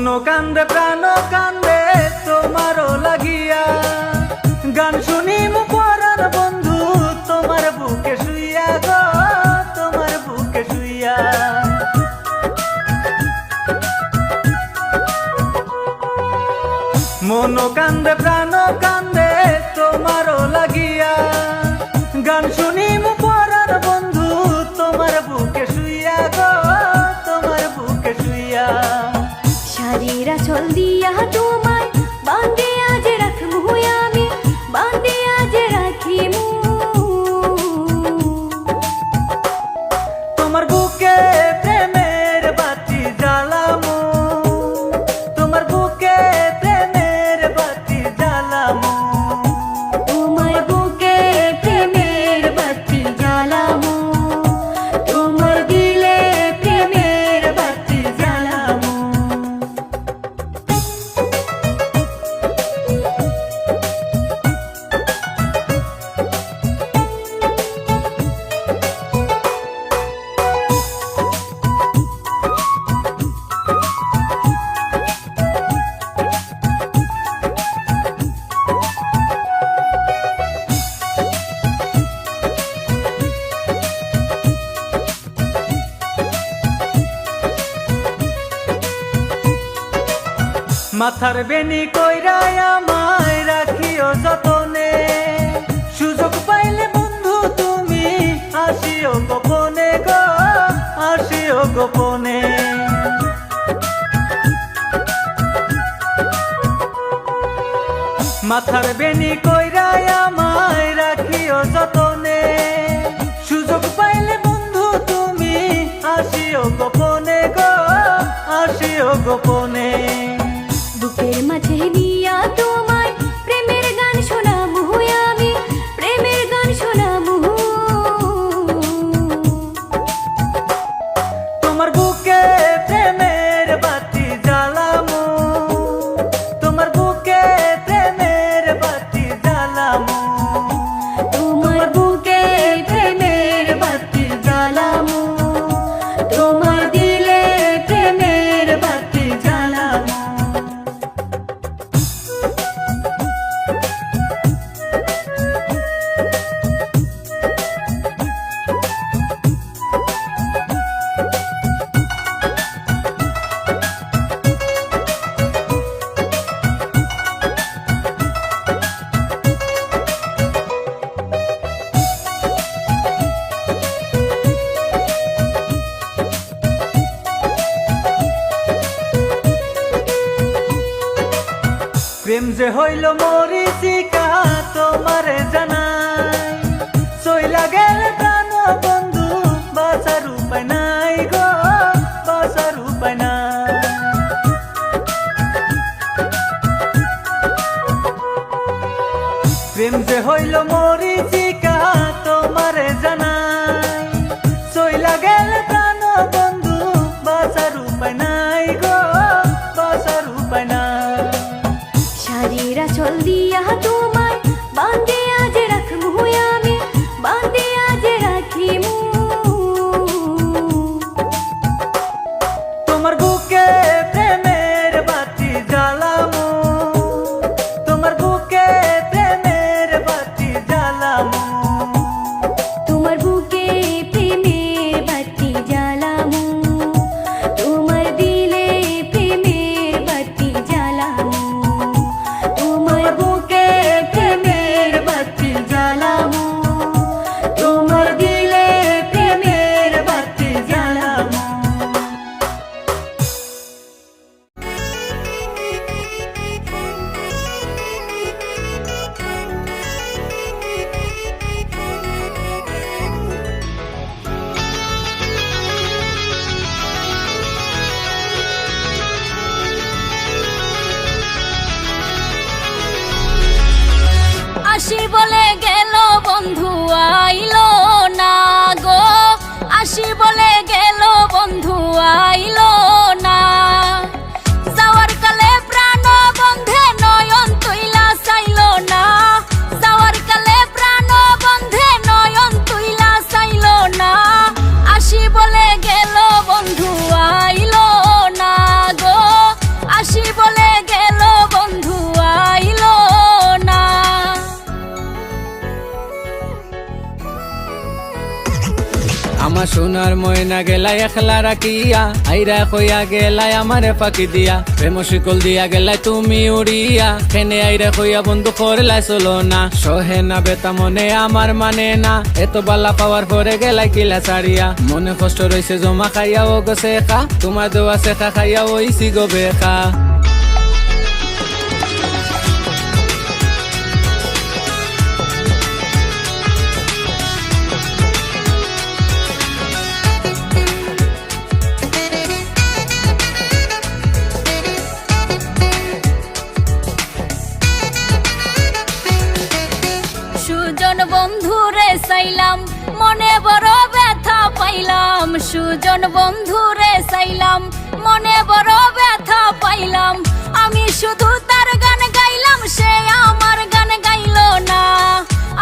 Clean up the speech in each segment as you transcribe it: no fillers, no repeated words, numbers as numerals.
মন কান্দে প্রাণ কান্দে তোমারও লাগিয়া, গান শুনিম পরাণ বন্ধু তোমার বুকে শুইয়া গো, তোমার বুকে শুইয়া। মন কান্দে প্রাণ কান্দে তোমারও লাগিয়া, গান শুনিম পরাণ বন্ধু তোমার বুকে শুইয়া গো, তোমার বুকে শুইয়া। শাড়িরা চল দিয়া তোমায় বাঁধে আজ রাখমু আমি, বাঁধে আজ রাখিমু। তোমার বুকে প্রেমের বাতি জ্বালামু, তোমার বুকে প্রেমের বাতি জ্বালামু, তোমার বুকে প্রেমের বাতি জ্বালামু, তোমার দিলে প্রেমের বাতি জ্বালামু। মাথার বেনি কইরা আমায় রাখিও যতনে, সুযোগ পাইলে বন্ধু তুমি আসিও গোপনে গো, আসিও গোপনে। মাথার বেনি কইরা আমায় রাখিও যতনে, সুযোগ পাইলে বন্ধু তুমি আসিও গোপনে গো, আসিও গোপনে। বুকের মাঝে দিয়া তোমায় প্রেমের গান শোনামু আমি, প্রেমের গান শোনামু। তোমার বুকে প্রেমের বাতি জ্বালামু, তোমার বুকে প্রেমের বাতি জ্বালামু, তোমার বুকে প্রেমের বাতি জ্বালামু, তোমার দিলে প্রেমের বাতি জ্বালামু। প্রেম যে হইল মরিচিকা তোমারে জানাই, চইলা গেলে প্রাণ বন্ধু বাঁচার উপায় নাই গো, বাঁচার উপায় নাই। প্রেম যে হইল মরিচিকা তোমারে জানাই, চইলা গেলে প্রাণ বন্ধু বাঁচার উপায় নাই গো, বাঁচার উপায় নাই। শাড়িরা চল দিয়া তোমায় বাঁধে আজ রাখমু আমি, বাঁধে আজ রাখিমু। তোমার বুকে প্রেমের বাতি জ্বালামু, তোমার বুকে প্রেমের বাতি জ্বালামু। আমার সোনার ময়না গেলাই একলা রাখিয়া আইরা কইয়া গেলাই আমারে ফাঁকি দিয়া প্রেম শিকল দিয়া গেলাই তুমি উড়িয়া খেনে আইরা কইয়া বন্ধু করলাই চলো না সহে না বেতা মনে আমার মানে না এত বালা পাওয়ার পরে গেলাই কিলা ছাড়িয়া মনে কষ্ট রয়েছে জমা খাইয়া ও গো শেখা তোমার দেওয়া শেখা খাইয়া ওইসি গো বেখা সুজন বন্ধুরে চাইলাম মনে বড় ব্যথা পাইলাম সুজন বন্ধুরে চাইলাম মনে বড় ব্যথা পাইলাম আমি শুধু তার গান গাইলাম সে আমার গান গাইলো না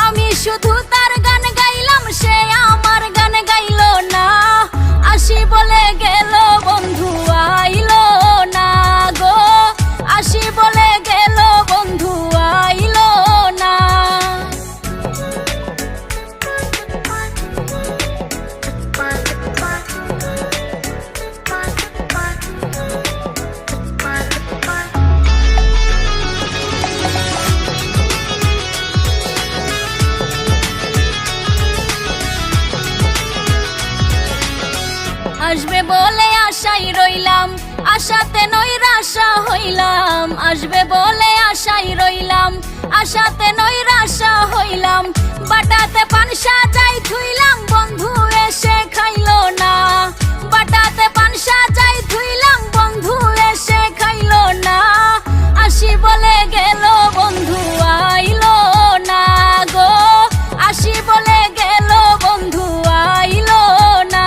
আমি শুধু তার গান গাইলাম সে আমার গান গাইলো না আসি বলে গেল বন্ধু আইলো না গো আসি বলে গেল বন্ধু আইলো না আসবে বলে আশাই রইলাম আশাতে নৈরাশা হইলাম আসবে বলে আশাই রইলাম আশাতে নৈরাশা হইলাম বাটাতে পান সাজাই থুইলাম বন্ধু এসে খাইলো না বাটাতে পান সাজাই থুইলাম বন্ধু এসে খাইলো না আসি বলে গেল বন্ধু আইলো না গো আসি বলে গেল বন্ধু আইলো না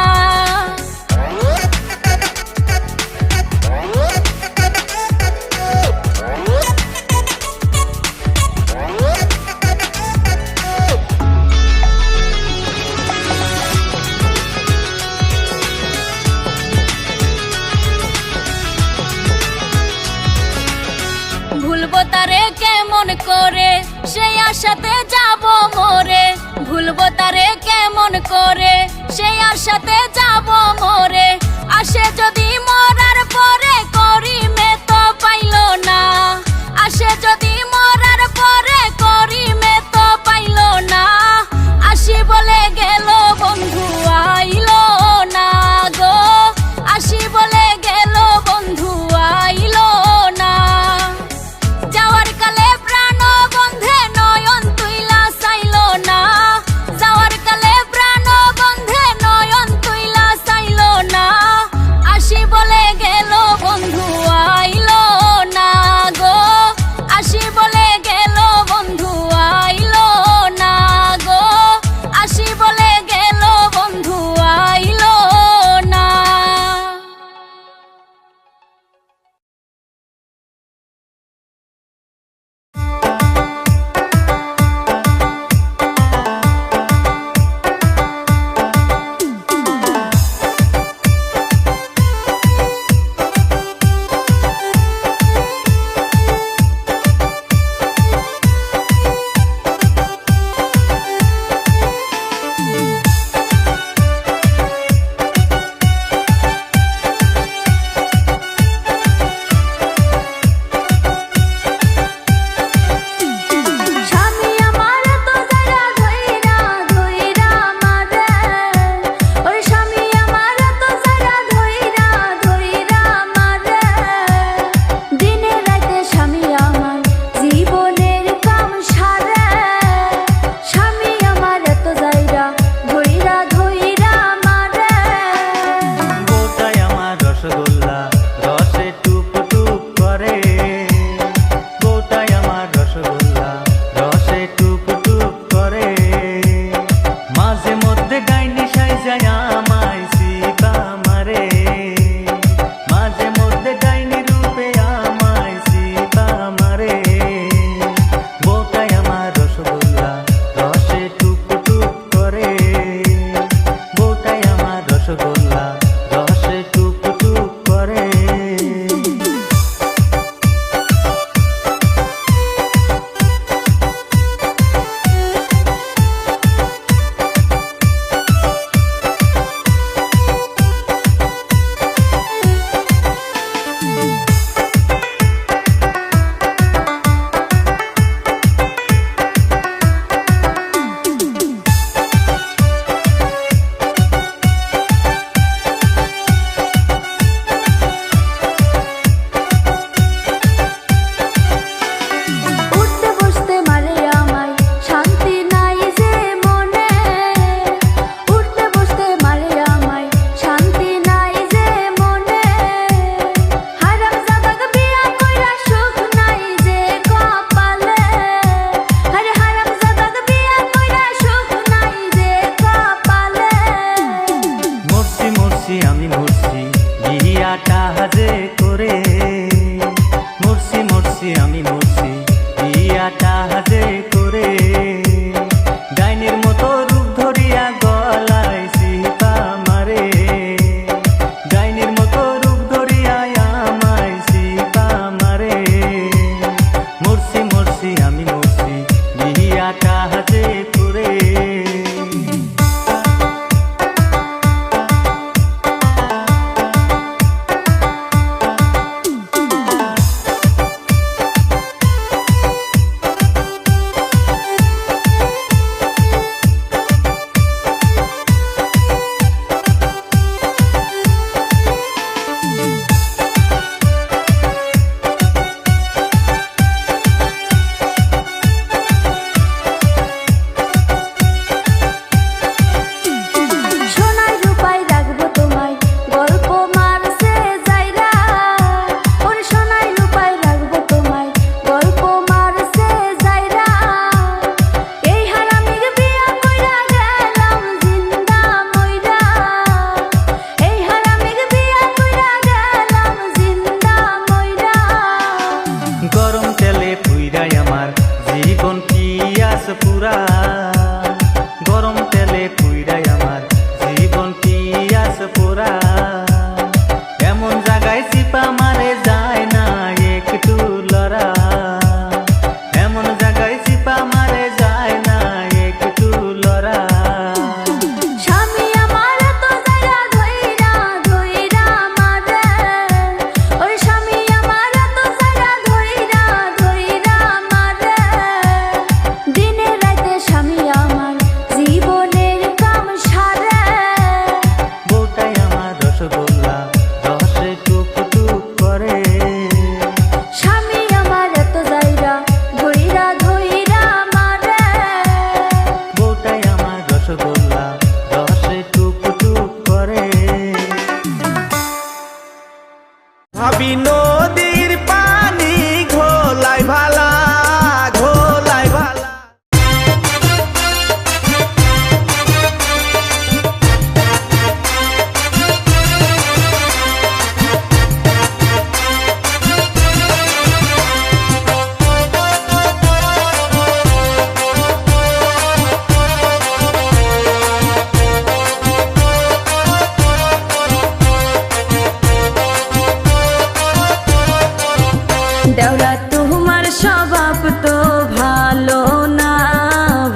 দেওরা তোমার স্বভাব তো ভালো না,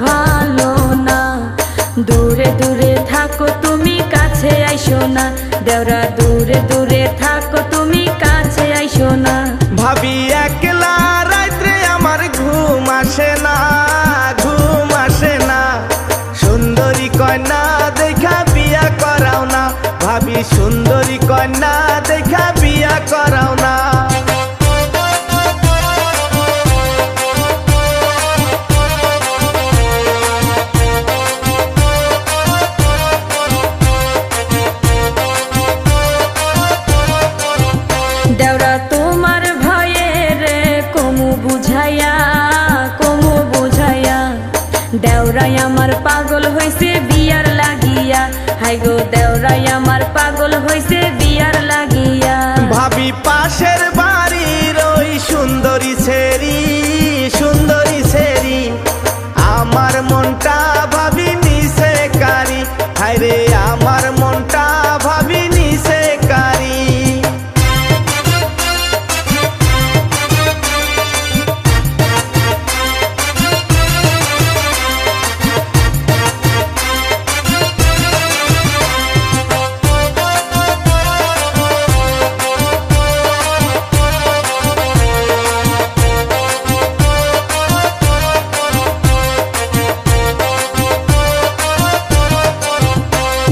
ভালো না। দূরে দূরে থাকো তুমি কাছে আইসো না, দেওরা দূরে দূরে থাকো তুমি কাছে আইসো না। ভাবি একলা রাত্রে আমার ঘুম আসে না, ঘুম আসে না। সুন্দরী কন্যা দেখা বিয়া করাও না, ভাবি সুন্দরী কন্যা দেখা বিয়া করাও না। দেওরা তোমার ভয়ে রে কমু বুঝাইয়া, কমু বুঝাইয়া। দেওরাই আমার পাগল হইছে বিয়ার লাগিয়া, হাই গো দেওরাই আমার পাগল হইছে বিয়ার লাগিয়া। ভাবি পাশের বাড়ির ওই সুন্দরী ছেড়ি, সুন্দরী ছেড়ি আমার মনটা ভাবি নিছে কারি, হায়রে আমার মনটা ভাবি নিছে কারি।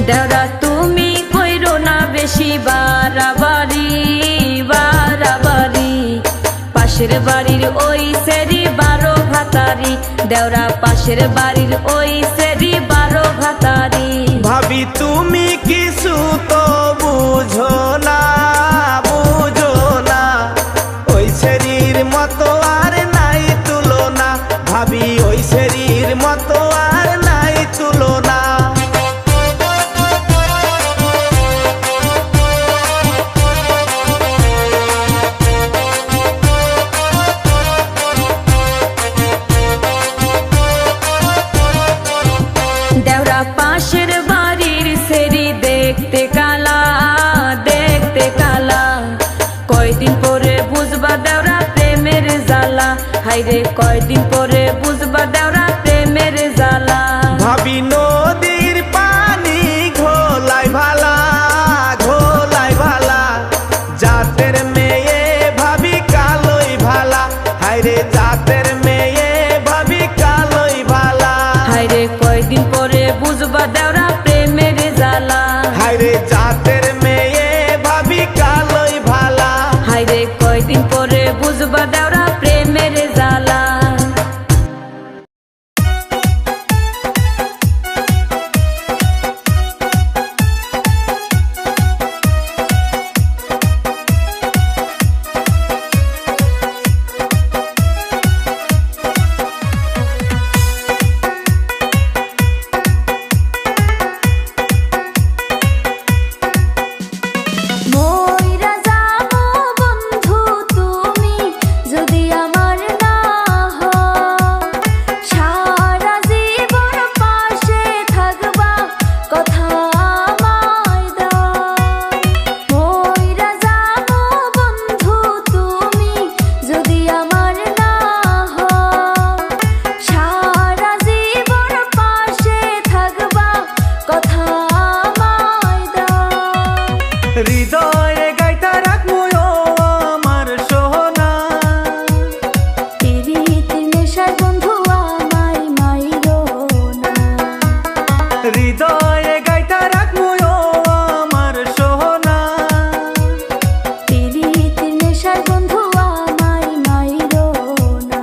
দেওরা তুমি কইরো না বেশি বাড়াবাড়ি, বাড়াবাড়ি। পাশের বাড়ির ওই সেরি 12 ভাতারি, দেওরা পাশের বাড়ির ওই সেরি 12 ভাতারি। ভাবি তুমি কিছু তো বুঝো না, বুঝো না। ওই শরীর মতো আর নাই তুলনা, ভাবি ওই শরীর মতো আর নাই তুলনা। দেওরা পাশের বাড়ির সেরি দেখতে কালা, দেখতে কালা। কয়দিন পরে বুঝবা দেওরা প্রেমের জ্বালা, হাইরে কয়দিন পরে বুঝবা দেওরা প্রেমের জ্বালা। ভাবি নদীর পানি ঘোলাই ভালা, ঘোলাই ভালা। জাতের মেয়ে ভাবি কালোই ভালা, হায়রে জাতের মেয়ে ভাবি কালোই ভালা। হাইরে কয়দিন পরে বুঝবা দেওরা প্রেমের জ্বালা, হায়রে জাতের মেয়ে ভাবি কালোই ভালা। হাইরে কয়দিন পরে বুঝবা দেওরা প্রেমের জ্বালা। মইরা যাবো বন্ধু তুমি যদি আমার না হও, সারা জীবন পাশে থাকবা কথা আমায় দাও। মইরা যাবো বন্ধু তুমি যদি আমার না হও, সারা জীবন পাশে থাকবা কথা আমায় দাও। হৃদয়ে গাইতা রাখমু ও আমার সোনা, পিরিতি নেশার বন্ধু আমায় মাইরো না। হৃদয়ে গাইতা রাখমু ও আমার সোনা। পিরিতি নেশার বন্ধু আমায় মাইরো না।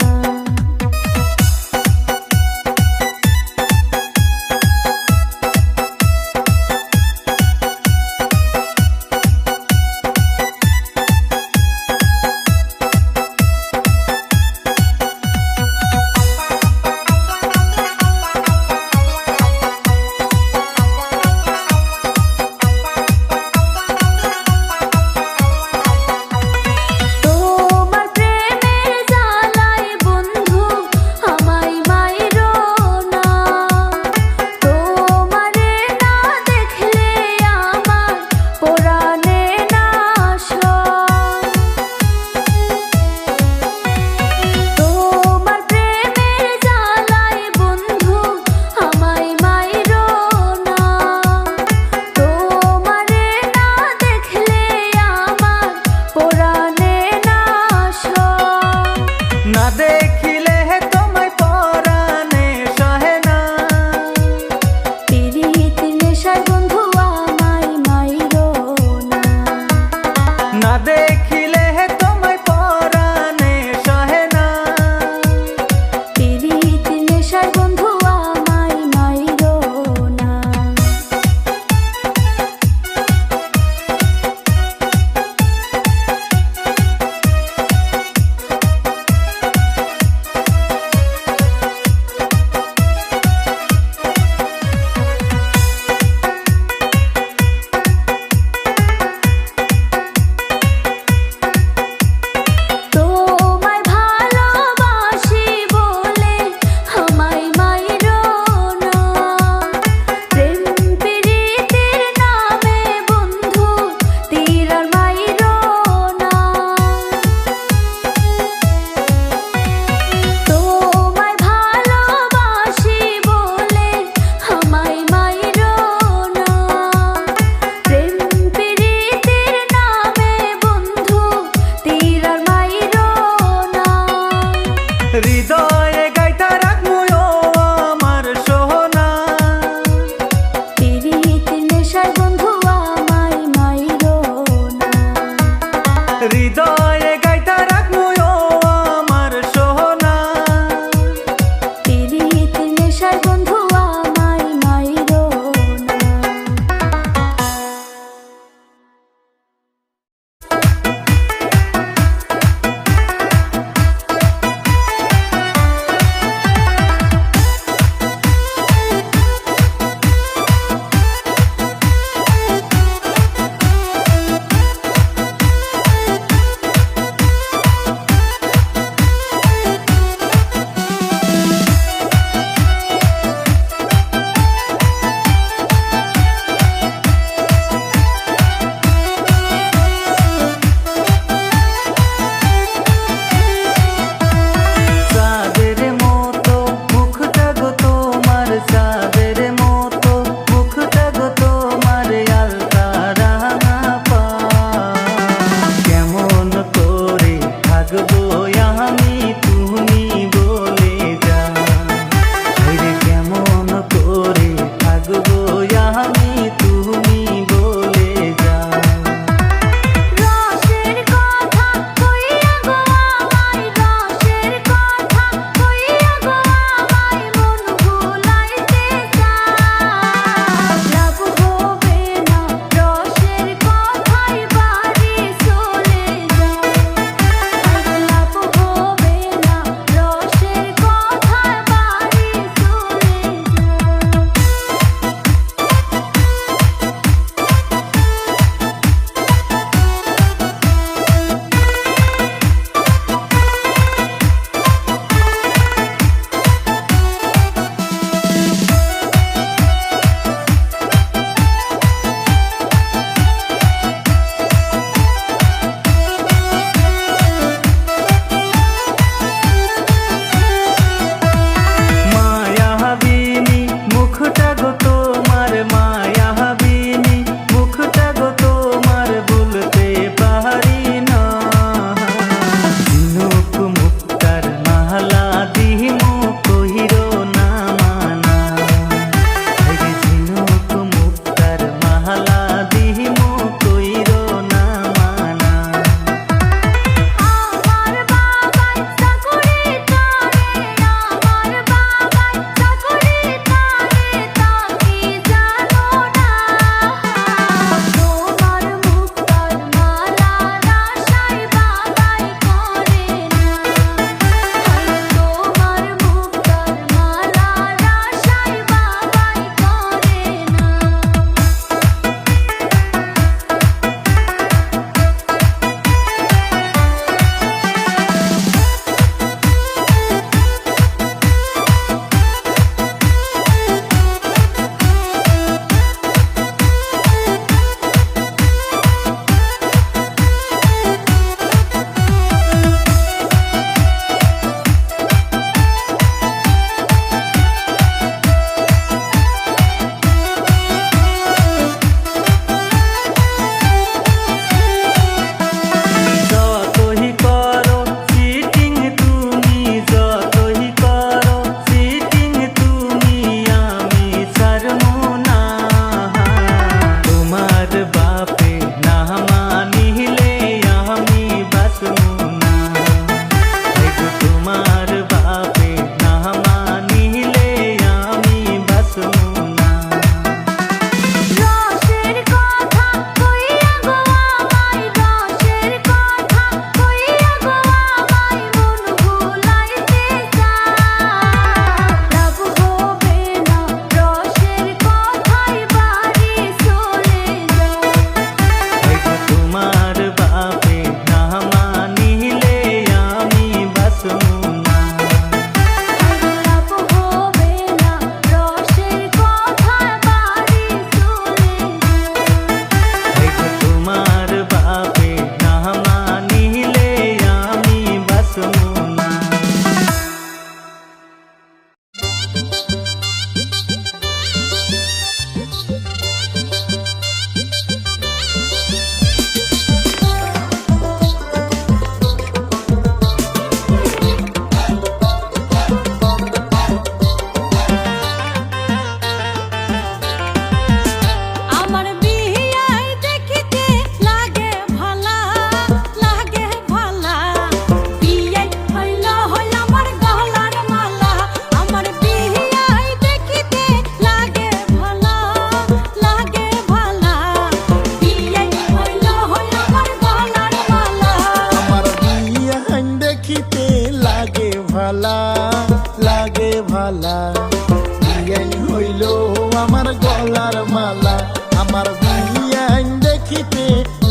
আমার গলার মালা আমার বিয়ান দেখিতে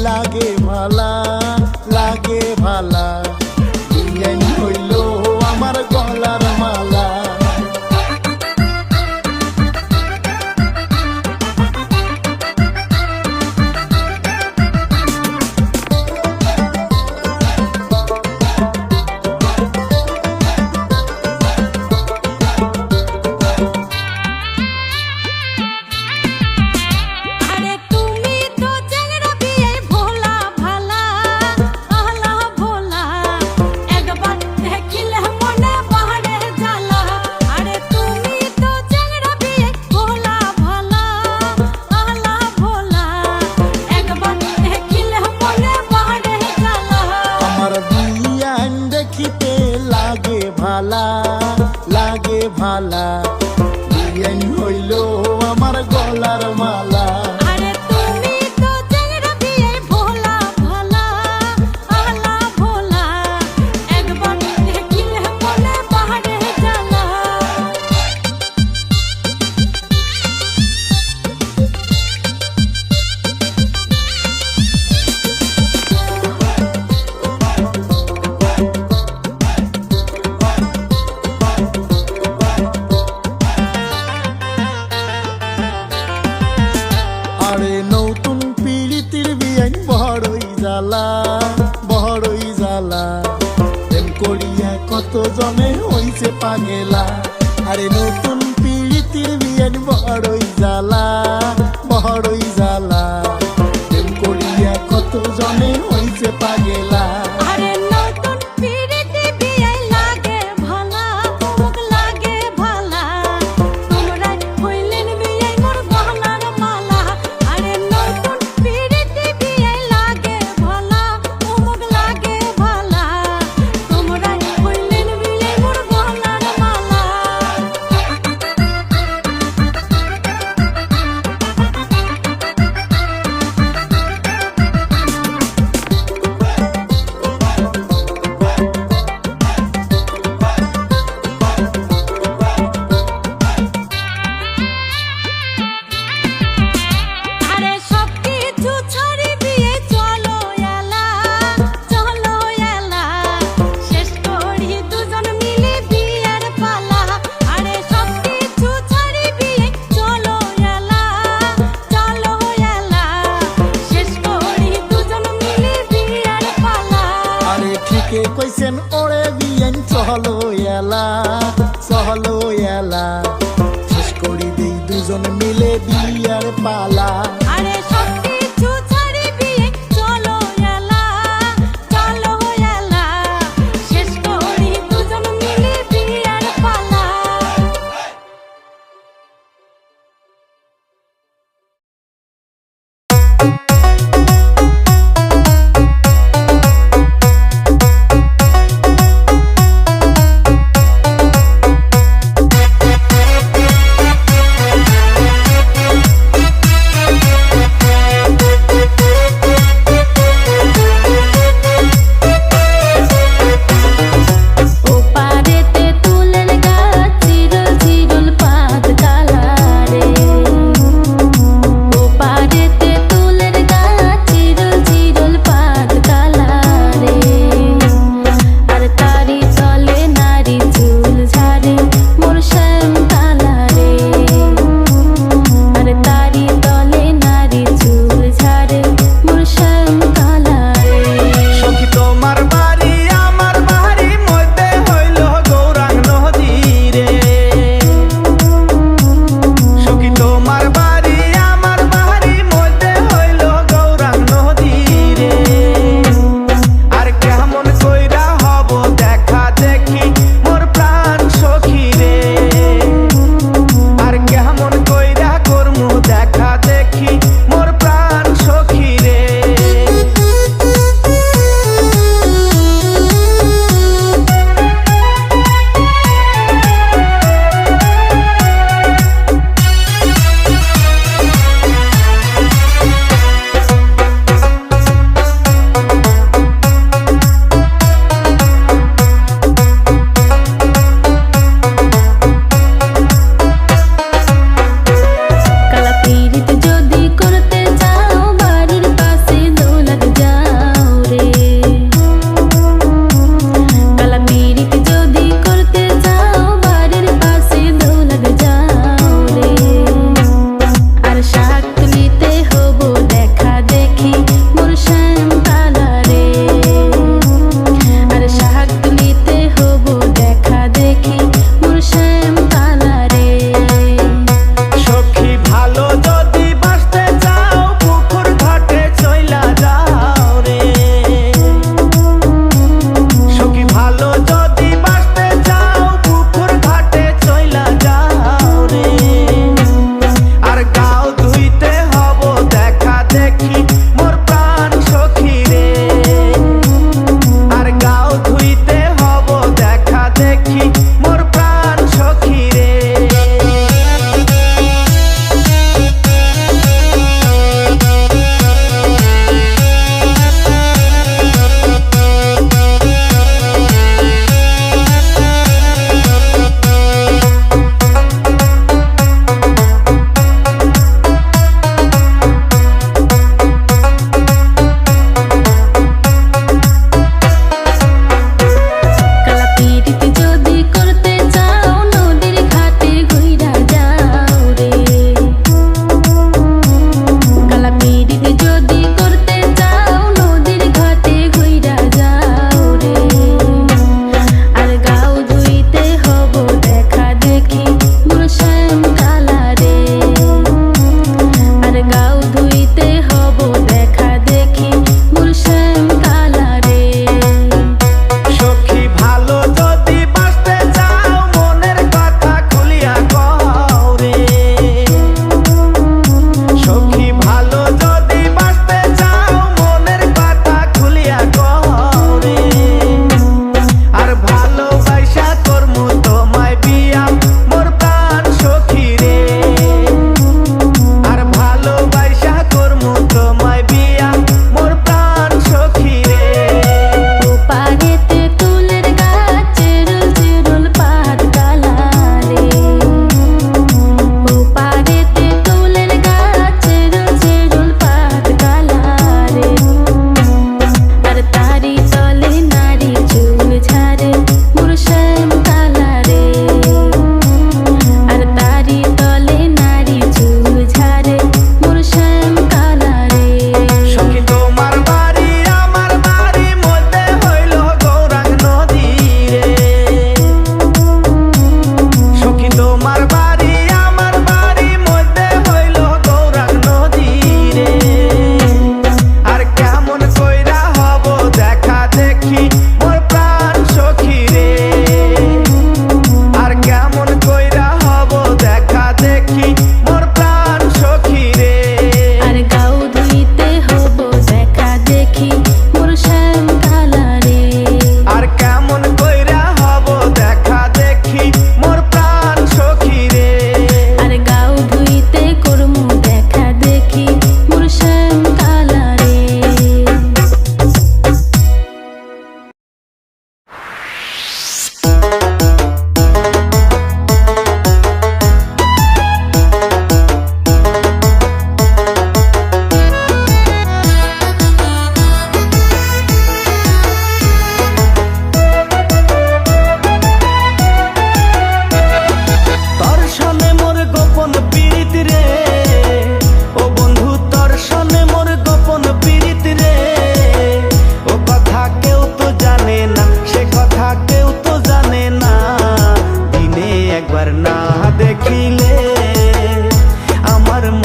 লাগে ভালা লাগে ভালা বিয়ান হইল আমার গলার মালা আরে তুমি তো চ্যাংড়া বিয়ে ভোলা ভালা আহলা ভোলা একবার দেখিলে মনে বাড়ে জ্বালা আরে তুমি তো চ্যাংড়া বিয়ে ভোলা ভালা আহলা ভোলা একবার দেখিলে মনে বাড়ে জ্বালা আমার বিয়ান দেখিতে লাগে ভালা লাগে ভালা বিয়ান হইল আমার গলার মালা আরে তুমি তো চ্যাংড়া বিয়ে ভোলা ভালা আহলা ভোলা একবার দেখিলে মনে বাড়ে জ্বালা আরে নতুন পিড়িতির বিয়ান বড়ই জ্বালা বড়ই জ্বালা প্রেম করিয়া কত জনে হইছে পাগেলা আরে নতুন পিড়িতির বিয়ান বড়ই জ্বালা বড়ই জ্বালা প্রেম করিয়া কত জনে হইছে পাগেলা আরে নতুন পিড়িতি বিয়ে লাগে ভালা মুখ লাগে ভালা তোমরা হইলেন বিয়ে মোর গহনার মালা আরে নতুন পিড়িতি বিয়ে লাগে ভালা মুখ লাগে ভালা তোমরা হইলেন বিয়ে মোর গহনার মালা আরে সব কিছু ছাড়ি দিয়ে চলো এলা শেষ করি দুজন মিলে বিয়ের পালা আরে সব কিছু ছাড়ি দিয়ে চলো এলা শেষ করি দুজন মিলে বিয়ের পালা আরে ঠিকে কইছেন ওরে বিয়ান চলো এলা শেষ করি দেই দুজন মিলে বিয়ার পালা আরে সব কিছু ছাড়ি দিয়ে চলো এলা শেষ করি দুজন মিলে বিয়ের পালা আরে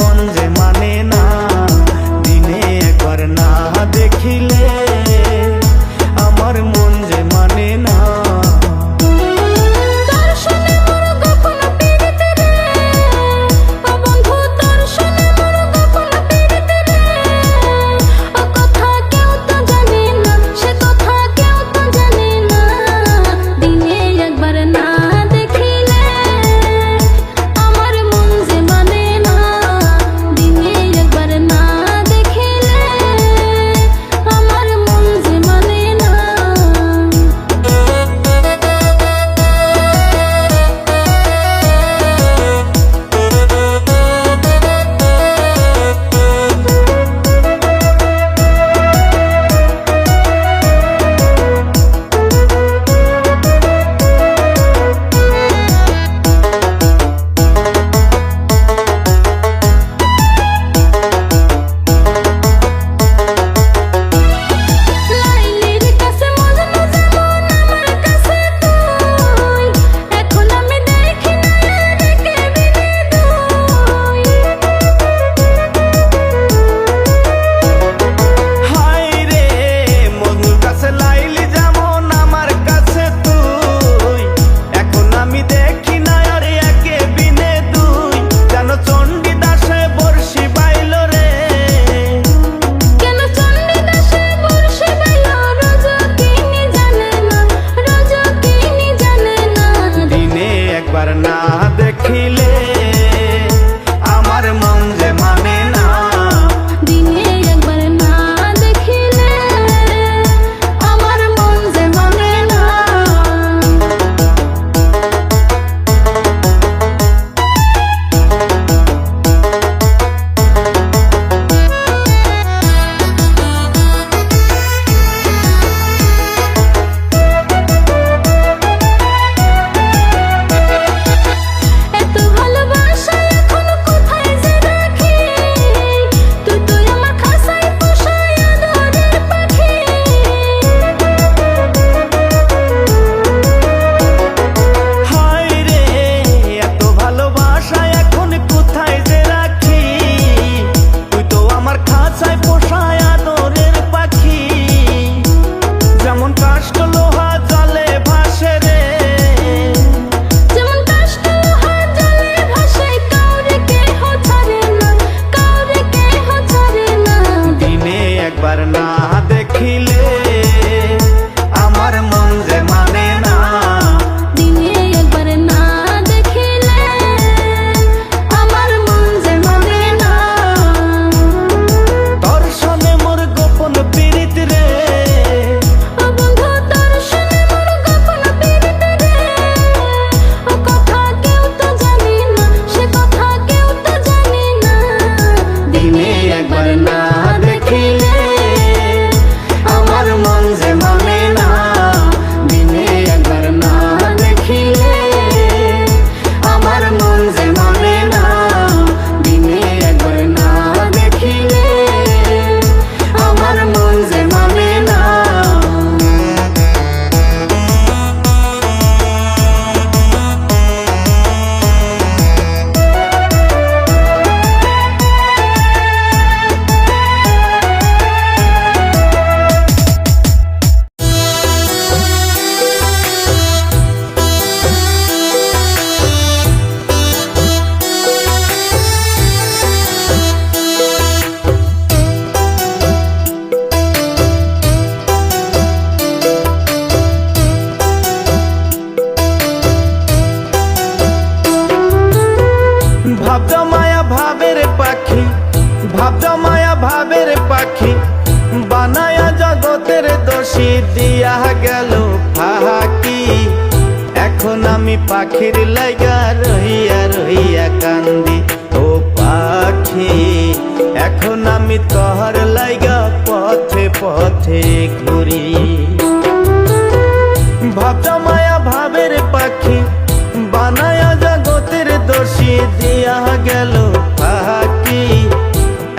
মন যে মানে না, দিনে একবার না দেখিলে আমার মন যে মানে না। তোর শোনে মোর গোপন পীড়িত রে, ও বন্ধু তোর শোনে মোর গোপন পীড়িত রে, ও কথা কেউ তো জানে না, সে কথা কেউ তো জানে না। দিনে একবার না দেখিলে আমার মন যে মানে না, দিনে একবার না দেখিলে আমার মন যে মানে না। লাইলির কাছে মজনু যেমন আমার কাছে তুই, এখন আমি দেখি না রেখে বিনে দুই। হায় রে মজনুর কাছে লাইলি যেমন আমার কাছে তুই, এখন আমি দেখি না আর একে বিনে দুই। যেন চণ্ডীদাসে বর্ষি বাইল রে, কেন চণ্ডীদাসে বর্ষি বাইল, রজকিনী জানে না, রজকিনী জানে না। দিনে একবার না দেখিলে আমার মন যে মানে না, দিনে একবার না দেখিলে আমার মন যে মানে না। এত ভালোবাসা এখন কোথায় যে রাখি, তুই তুই আমার খাসায় পোষায় আদরের পাখি। হায় রে এত ভালোবাসা এখন কোথায় যে রাখি, তুই তো আমার খাঁচায় পোষায় আদরের পাখি। যেমন কাষ্ঠ লোহা জলে ভাসে রে, যেমন কাষ্ঠ লোহা জলে ভাসে, কাউরে কেহ ছাড়ে না, কাউরে কেহ ছাড়ে না। দিনে একবার না দেখিলে আমার মন যে মানে না, দিনে একবার না দেখিলে আমার মন যে মানে না। দর্শনে মোর গোপন পীড়িত রে, ও বন্ধু তোর শোনে মোর গোপন পীড়িত রে, ও কথা কেউ তো জানে না, সে কথা কেউ তো জানে না। দিনে একবার না দেখিলে আমার মন যে মানে না, দিনে একবার না দেখিলে আমার মন যে মানে না, দিনে একবার না দেখিলে আমার মন যে মানে না। ভাবজ মায়া ভাবের পাখি, ভাবজ মায়া ভাবের পাখি, বানায়া জগতের দোষী দিয়া গেল ফাঁকি। এখন আমি পাখির লাইগা রহিয়া রহিয়া কান্দি ও পাখি, এখন আমি তোহর লাইগা পথে পথে ঘুরি। ভাবজ মায়া ভাবের পাখি, বানায়া জগতের দোষী দিয়া গেল ফাঁকি।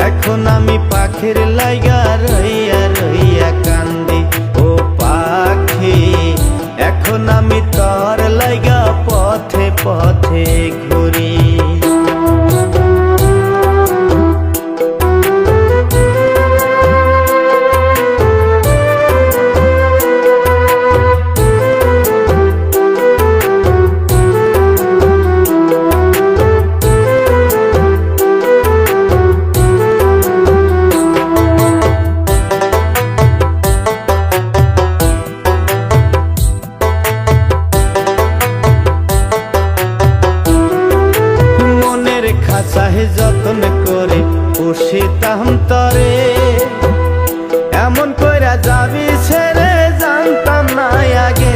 এখন আমি পাখির লাইগা রহিয়া রহিয়া কান্দি ও পাখি, এখন আমি তোর লাইগা পথে পথে ঘুরি। যতন করে পুষিতাম তরে, এমন কইরা যাবি ছেড়ে জানতাম না আগে,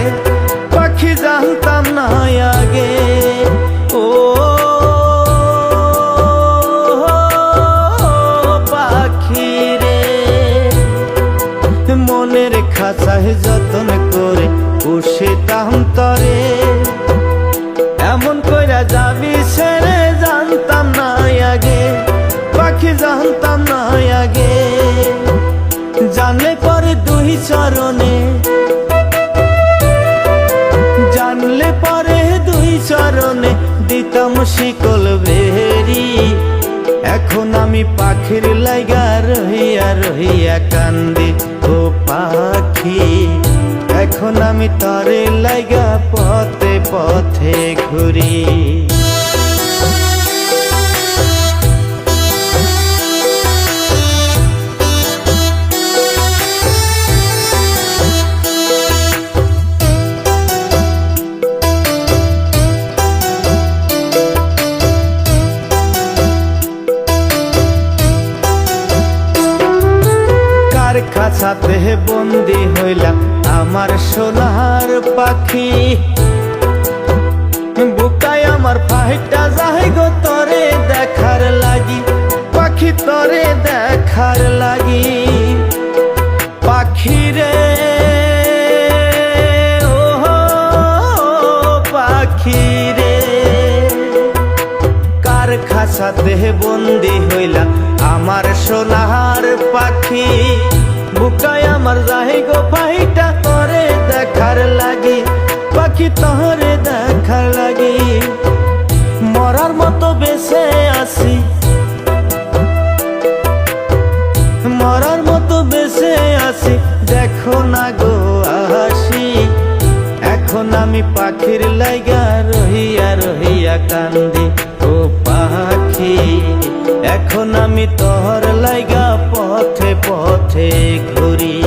পাখি জানতাম না আগে। ও পাখি রে, মনের খাঁচায় যতন করে পুষিতাম তরে, এমন কইরা যাবি ছেড়ে জানতাম না আগে, পাখি জানতাম না আগে। জানলে পরে দুই চরণে, জানলে পরে দুই চরণে দিতাম শিকল বেরি। এখন আমি পাখির লাইগা রহিয়া রহিয়া কান্দি ও পাখি, এখন আমি তরে লাইগা পথে পথে ঘুরি। খাঁচাতে বন্দি হইলাম আমার সোনার পাখি, বুকায় আমার ফাইটা যাই গো তরে দেখার লাগি, পাখি তরে দেখার লাগি। পাখি রে ও পাখি রে, কার খাঁচাতে বন্দি হইলাম আমার সোনার পাখি, বুকায় আমার যাই গো পাইটা তরে দেখার লাগি, পাখি তরে দেখার লাগি। মরার মতো বেঁচে আছি, মরার মতো বেঁচে আছি, দেখো না গো আসি। এখন আমি পাখির লাইগা রহিয়া রহিয়া কান্দি ও পাখি, এখন আমি তোর লাইগা পথে পথে ঘুরি।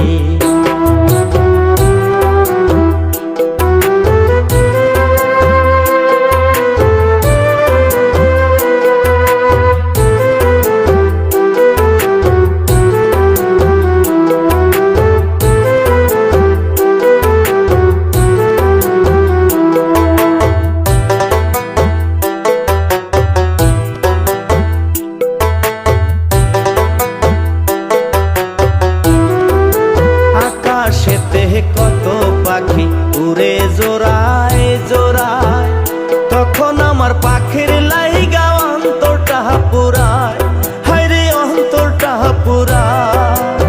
কত পাখি উড়ে জোড়ায় জোড়ায়, তখন আমার পাখির লাইগা অন্তরটা পুরায়, হায়রে অন্তরটা পুরায়।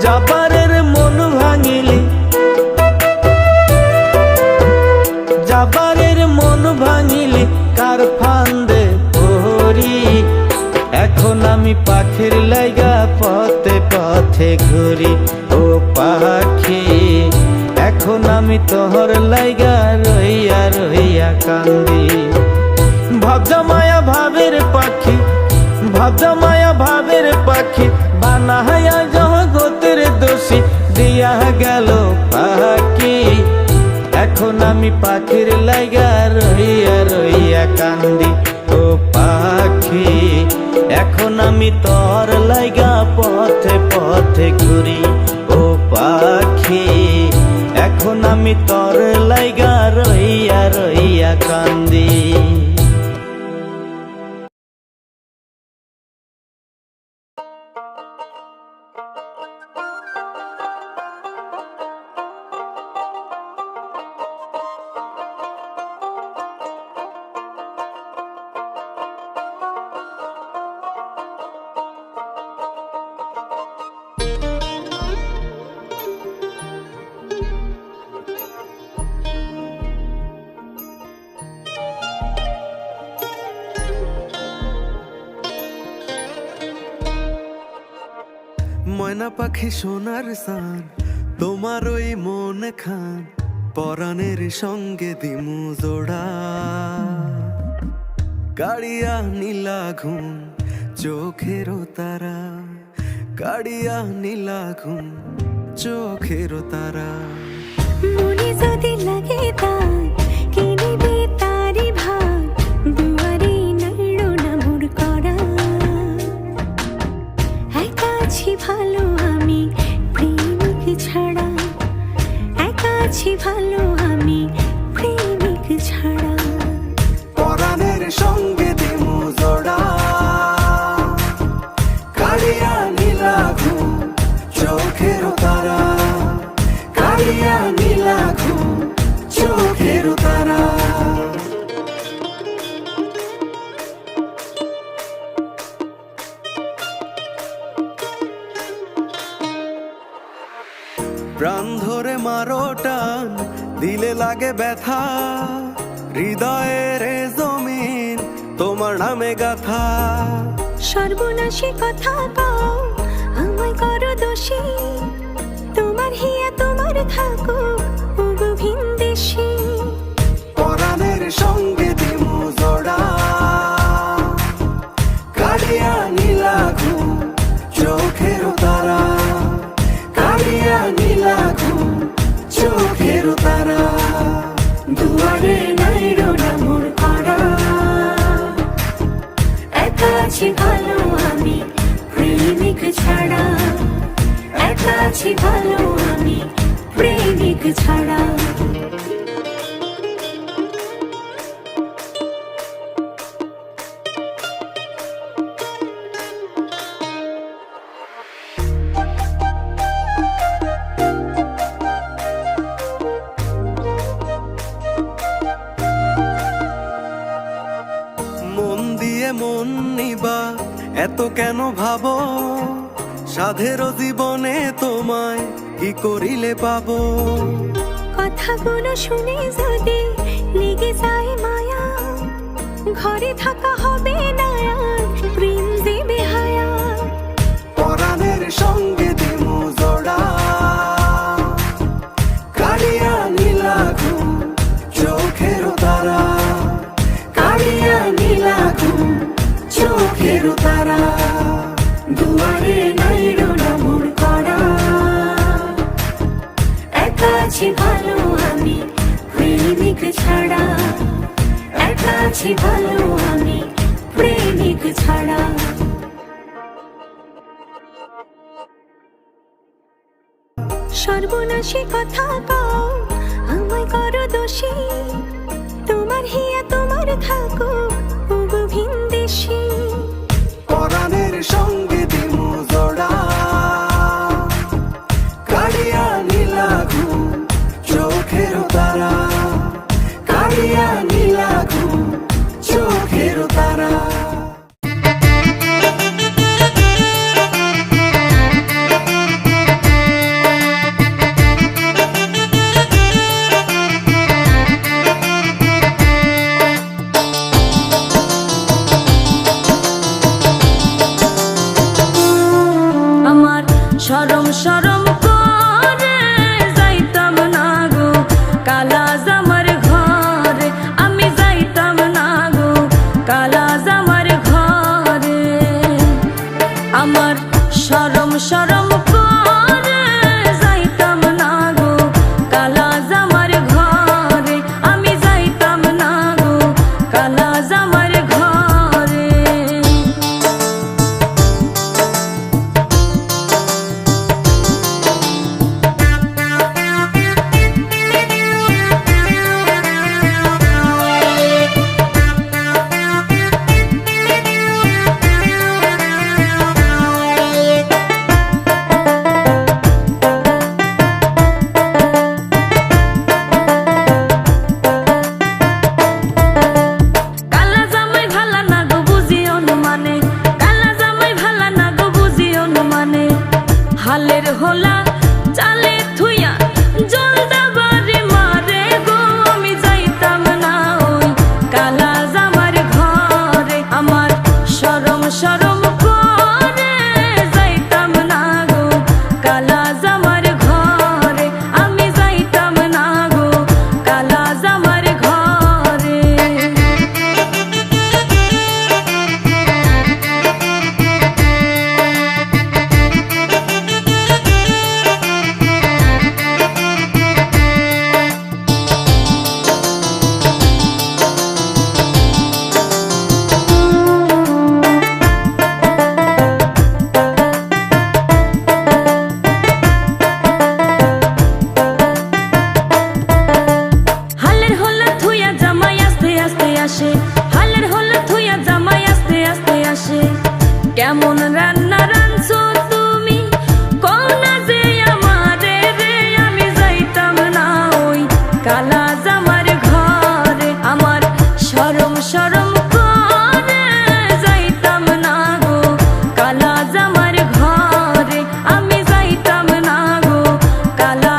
যাবারের মন ভাঙিলি, যাবারের মন ভাঙিলি, কার ফান্দে পড়ি। এখন আমি পাখির লাইগা পথে পথে ঘুরি ও পাখি, এখন আমি তোহর লাইগা রইয়া রইয়া কান্দি। ভাবজা মায়া ভাবের পাখি, ভাবজা মায়া ভাবের পাখি, বানায়া জগতের দোষী দিয়া গেল পাখি। এখন আমি পাখির লাইগা রইয়া রইয়া কান্দি ও পাখি, এখন আমি তোর লাইগা পথে পথে ঘুরি ও পাখি, এখন আমি তোর লাইগা রইয়া রইয়া কান্দি। ময়না পাখি সোনার সান, তোমার ওই মন খান, পরাণের সঙ্গে দিমু জোড়া। কাড়িয়া নীলা ঘুম চোখেরও তারা, কাড়িয়া নীলা ঘুম চোখেরও তারা। মনে যদি লাগে তার কিনিবি তারি ভাগ, দুয়ারে নাড়ো না মোর করা। প্রাণ ধরে মারো টান, দিলে লাগে ব্যথা, হৃদয়ের এ জমিন তোমার নামে গাথা। সর্বনাশী কথা কও আমায় করো দোষী, তোমার হিয়া তোমার থাকো ওগো ভিনদেশী। পরাণের সঙ্গে দিমু জোড়া, কালিয়া নীলা ঘুম চোখের তারা, কালিয়া নীলা ঘুম চোখের তারা। দুয়ারে নাইরো নামুর করা, একা আছি ভালো আমি প্রেমিক ছাড়া, একা আছি ভালো আমি প্রেমিক ছাড়া। মন দিয়ে মন নিবা এত কেন ভাবো, সাধের জীবনে তোমায় কি করিলে পাবো। কথাগুলো শুনে যদি লেগে যায় মায়া, ঘরে থাকা হবে না আর প্রেম দেবে হায়া। পরাণের সঙ্গে দিমু জোড়া, কালিয়া নীলা ঘুম চোখের তারা, কালিয়া নীলা ঘুম চোখের তারা। দুয়ারে নাইরো নামুর করা, একা আছি ভালো আমি প্রেমিক ছাড়া, একা আছি ভালো আমি প্রেমিক ছাড়া। সর্বনাশী কথা কও আমায় করো দোষী, তোমার হিয়া তোমার থাকো ওগো ভিনদেশী। পরাণের সঙ্গে দিমু জোড়া, কালিয়া নীলা ঘুম চোখের তারা, কালিয়া নীলা ঘুম চোখের তারা। আমার শরম শরম করে যাইতাম না গো কালা জামার ঘরে, আমি যাইতাম না গো কালা জামার ঘরে। আমার শরম শরম করে যাইতাম না গো কালা জামার ঘরে, আমি যাইতাম না গো কালা জামার ঘরে। কালা জামাই ভালা না গো বুঝিও না মানে, কালা জামাই ভালা না গো বুঝিও না মানে। হালের হোলা চালে থুইয়া জলদা বাড়ি মারে গো, আমি যাইতাম না ওই কালা জামার ঘরে। আমার শরম শরম করে যাইতাম না গো কালা জামার ঘরে, আমি যাইতাম না গো কালা জামার ঘরে। হালের হোলা থুইয়া জামাই আস্তে আস্তে আসে, হালের হোলা থুইয়া জামাই আস্তে আস্তে আসে। কেমন রান্না রাঁধছো তুমি কও না যে আমারে রে, আমি যাইতাম না ওই কালা জামার ঘরে। আমার শরম শরম করে যাইতাম না গো কালা জামার ঘরে, আমি যাইতাম না গো কালা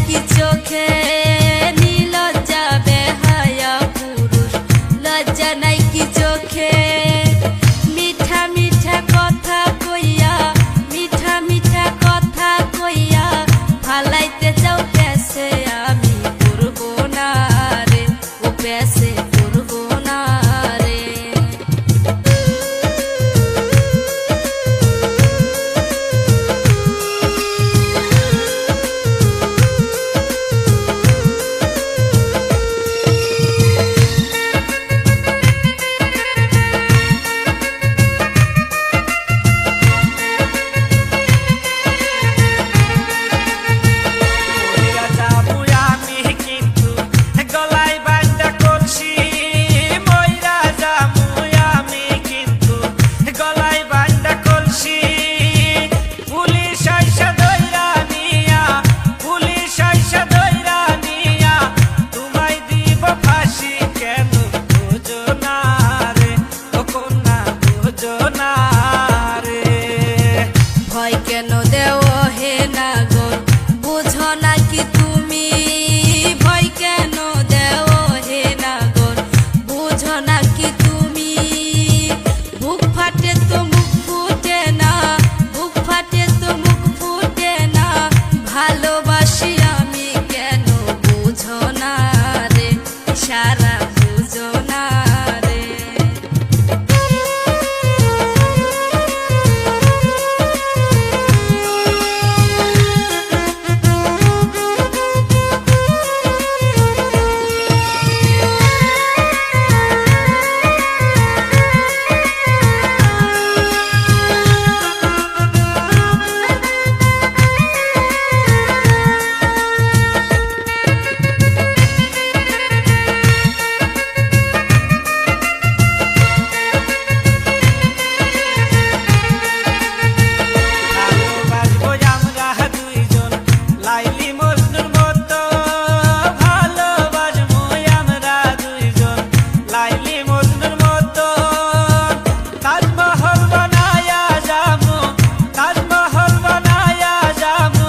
কি চোখে নীলজ্জা বেহায়া পুরুষ লজ্জা নাই কি চোখে মিঠা মিঠা কথা কইয়া মিঠা মিঠা কথা কইয়া ফালাইতে চাও পেছে আমি করব না রে ও পেছে করব না রে মইরা যাবো আমি কিন্তু গলায় বাঁধা কলসি মইরা যাবো আমি কিন্তু গলায় বাঁধা কলসি পুলিশ আইসা ধইরা নিয়া পুলিশ আইসা ধইরা নিয়া তোমায় দিব ফাঁসি কেন বুঝো না রে ও কন্যা বুঝো না রে ভয় কেন দেও হে নাগর বুঝো না কি তুমি ভয় কেন দেও হে নাগর বুঝো না কি তুমি বুক ফাটে তো মুখ ফুটে না বুক ফাটে তো মুখ ফুটে না ভালোবাসি আমি কেন বুঝো না রে সারা বুঝো না রে ভালোবাসবো আমরা দুইজন লাইলি মজনুর মতো ভালোবাসবো আমরা দুইজন লাইলি মজনুর মতো তাজমহল বানায়া যাবো তাজমহল বানায়া যাবো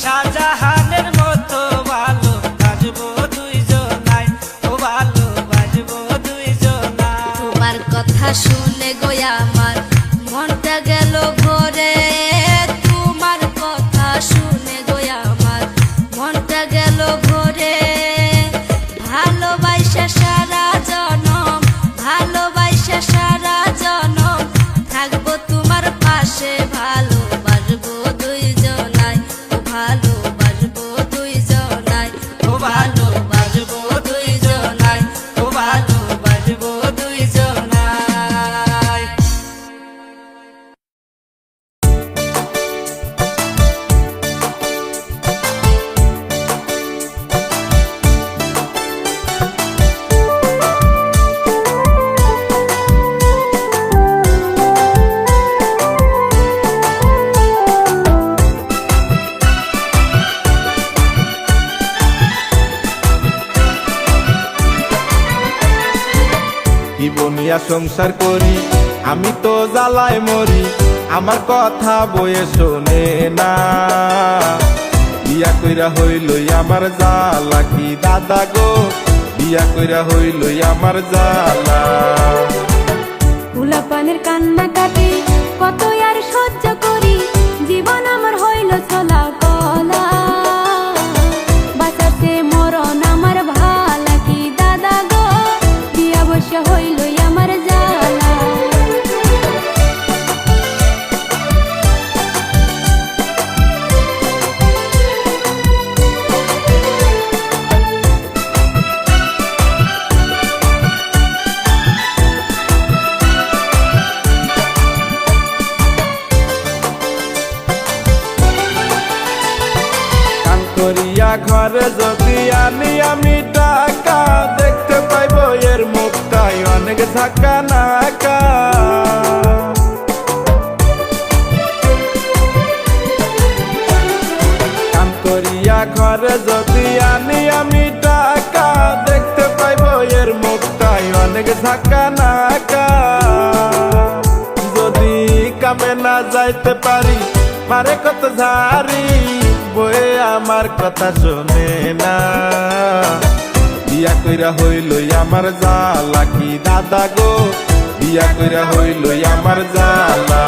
শাহজাহানের মতো ভালোবাসবো দুইজনাই ও ভালোবাসবো দুইজনাই তোমার কথা শুনে গো আমার মনটা গেল ভরে তোমার কথা শুনে গো আমার মনটা গেল ভরে ভালোবাসা সারা জনম ভালোবাসা সারা জনম থাকবো তোমার পাশে ভালোবাসবো দুইজনাই ও ভালোবাসবো দুইজনাই ও ভালোবাসবো দুইজনাই ও ভালোবাসবো দুইজনাই কি বনিয়া সংসার করি আমি তো জ্বালায় মরি আমার কথা বয়ে শোনে না বিয়া কইরা হইলই আমার জ্বালা কি দাদা গো বিয়া কইরা হইলই আমার জ্বালা উলাপানের কান্না কাটি কত আর সহ্য করি জীবন আমার হইল ছলা কলা বাঁচাতে মরণ আমার ভালা কি দাদা গো বিয়া বসে হইল আমার জ্বালা করিয়া ঘরে যদি আনি আমি টাকা দেখতে পাইব এর মুখটাই অনেক ঝাঁকা নাকা কাম করিয়া ঘরে যদি আনি আমি টাকা দেখতে পাইব এর মুখটাই অনেক ঝাঁকা নাকা যদি কামে না যাইতে পারি মারে কত ঝাড়ি বয়ে আমার কথা শোনে না। বিয়া কইরা হইলই আমার জ্বালা কি দাদা গো, বিয়া কইরা হইলই আমার জ্বালা।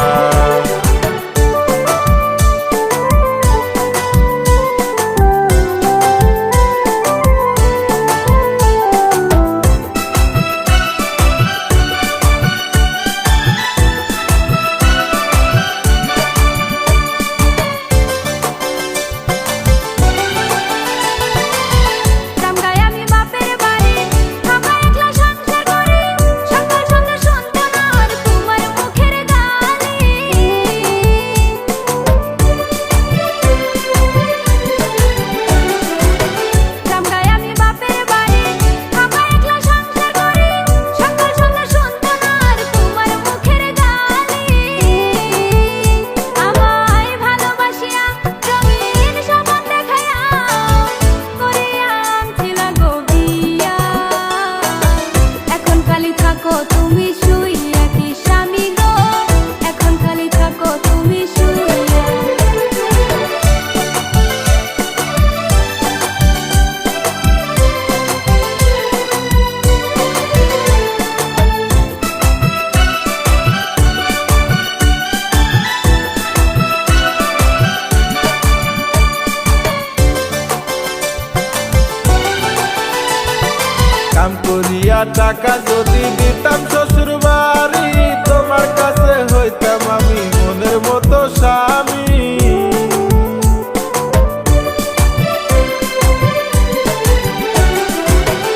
জামগায় আমি বাপের বাড়ি, থাকা একলা সংসার করি, সকাল সন্ধ্যা শুনতে না আর তোমার মুখের গালি। জামগায় আমি বাপের বাড়ি, থাকা একলা সংসার করি, সকাল সন্ধ্যা শুনতে না আর তোমার মুখের গালি। আমায় ভালোবাসিয়া রঙিন স্বপ্ন দেখাইয়া করিয়া আনছিলা গো বিয়া। এখন খালি থাকো তুমি শুইয়া কি স্বামী গো, এখন খালি থাকো তুমি শুইয়া। কাম করিয়া টাকা যদি দিতাম শ্বশুর বাড়ি, তোমার কাছে হইতাম আমি মনের মতো স্বামী।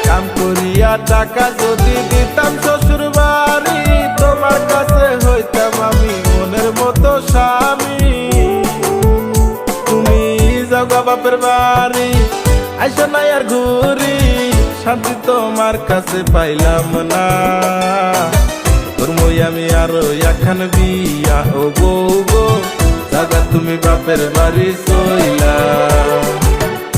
কাম করিয়া টাকা যদি দিতাম শ্বশুর বাড়ি, তোমার কাছে হইতাম আমি মনের মতো স্বামী। তুমি যাওগা বাপের বাড়ি, আইসো না আর ঘুরি, শান্তি তোমার কাছে পাইলাম না। করমই আমি আরো এখন বিয়া ও বউ গো, জাগা তুমি বাপের বাড়ি চইলা।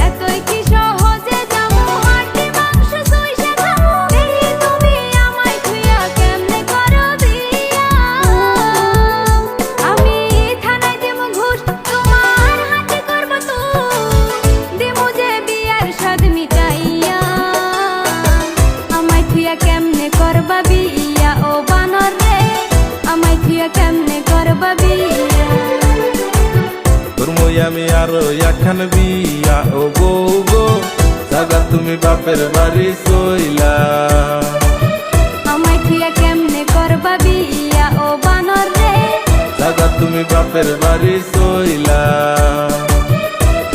এতই কি সহজে যাবো হাড়ি মাংস সইসা খাবো, এই তুমি আমায় খুইয়া কেমনে করো বিয়া। আমি থানায় দিমু ঘুষ, তোমার হাতে করবো তো, দিমু যে বিয়ার স্বাদ মিটাইয়া। আমায় খুইয়া কেমনে করবা বিয়া ও বানর রে, আমায় খুইয়া কেমনে করবা বিয়া। করমই আমি আরো এখন বিয়া ও বউ গো, জাগা তুমি বাপের বাড়ি চইলা। আমায় খুইয়া কেমনে করবা বিয়া ও বানর রে, জাগা তুমি বাপের বাড়ি চইলা।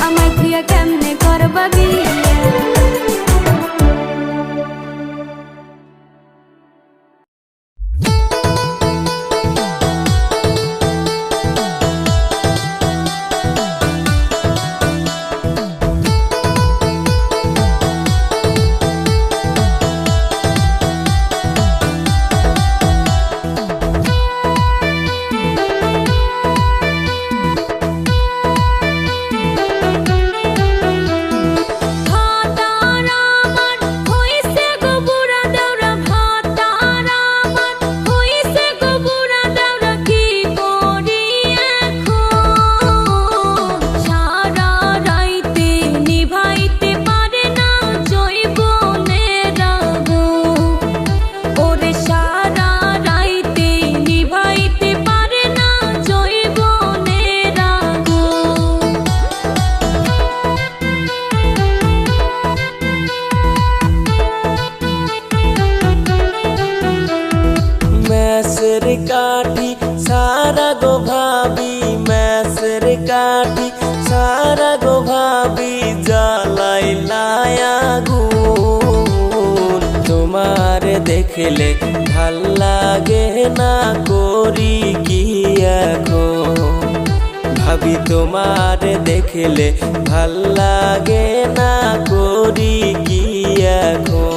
আমায় খুইয়া কেমনে করবা বিয়া। কাঠি সারা গো ভাবি, ম্যাসের কাঠি সারা গো ভাবি, জ্বালাই আগুন। তোমার দেখলে ভাল লাগে না, করি কি এখন ভাবি। তোমার দেখলে ভাল লাগে না, করি কি এখন।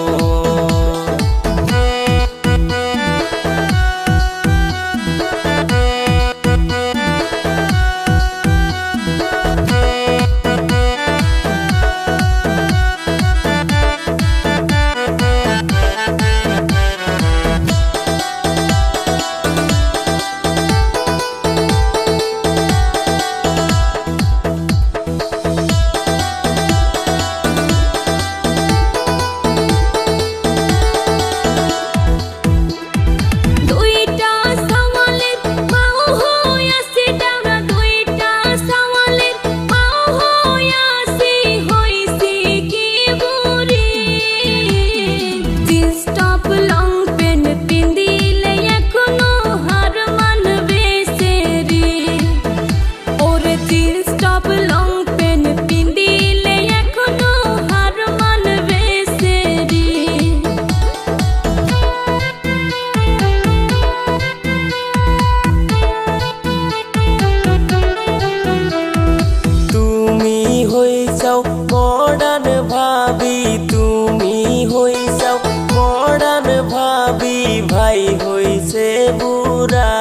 মডার্ন ভাবি তুমি হইছাও মডার্ন ভাবি ভাই হইছে বুড়া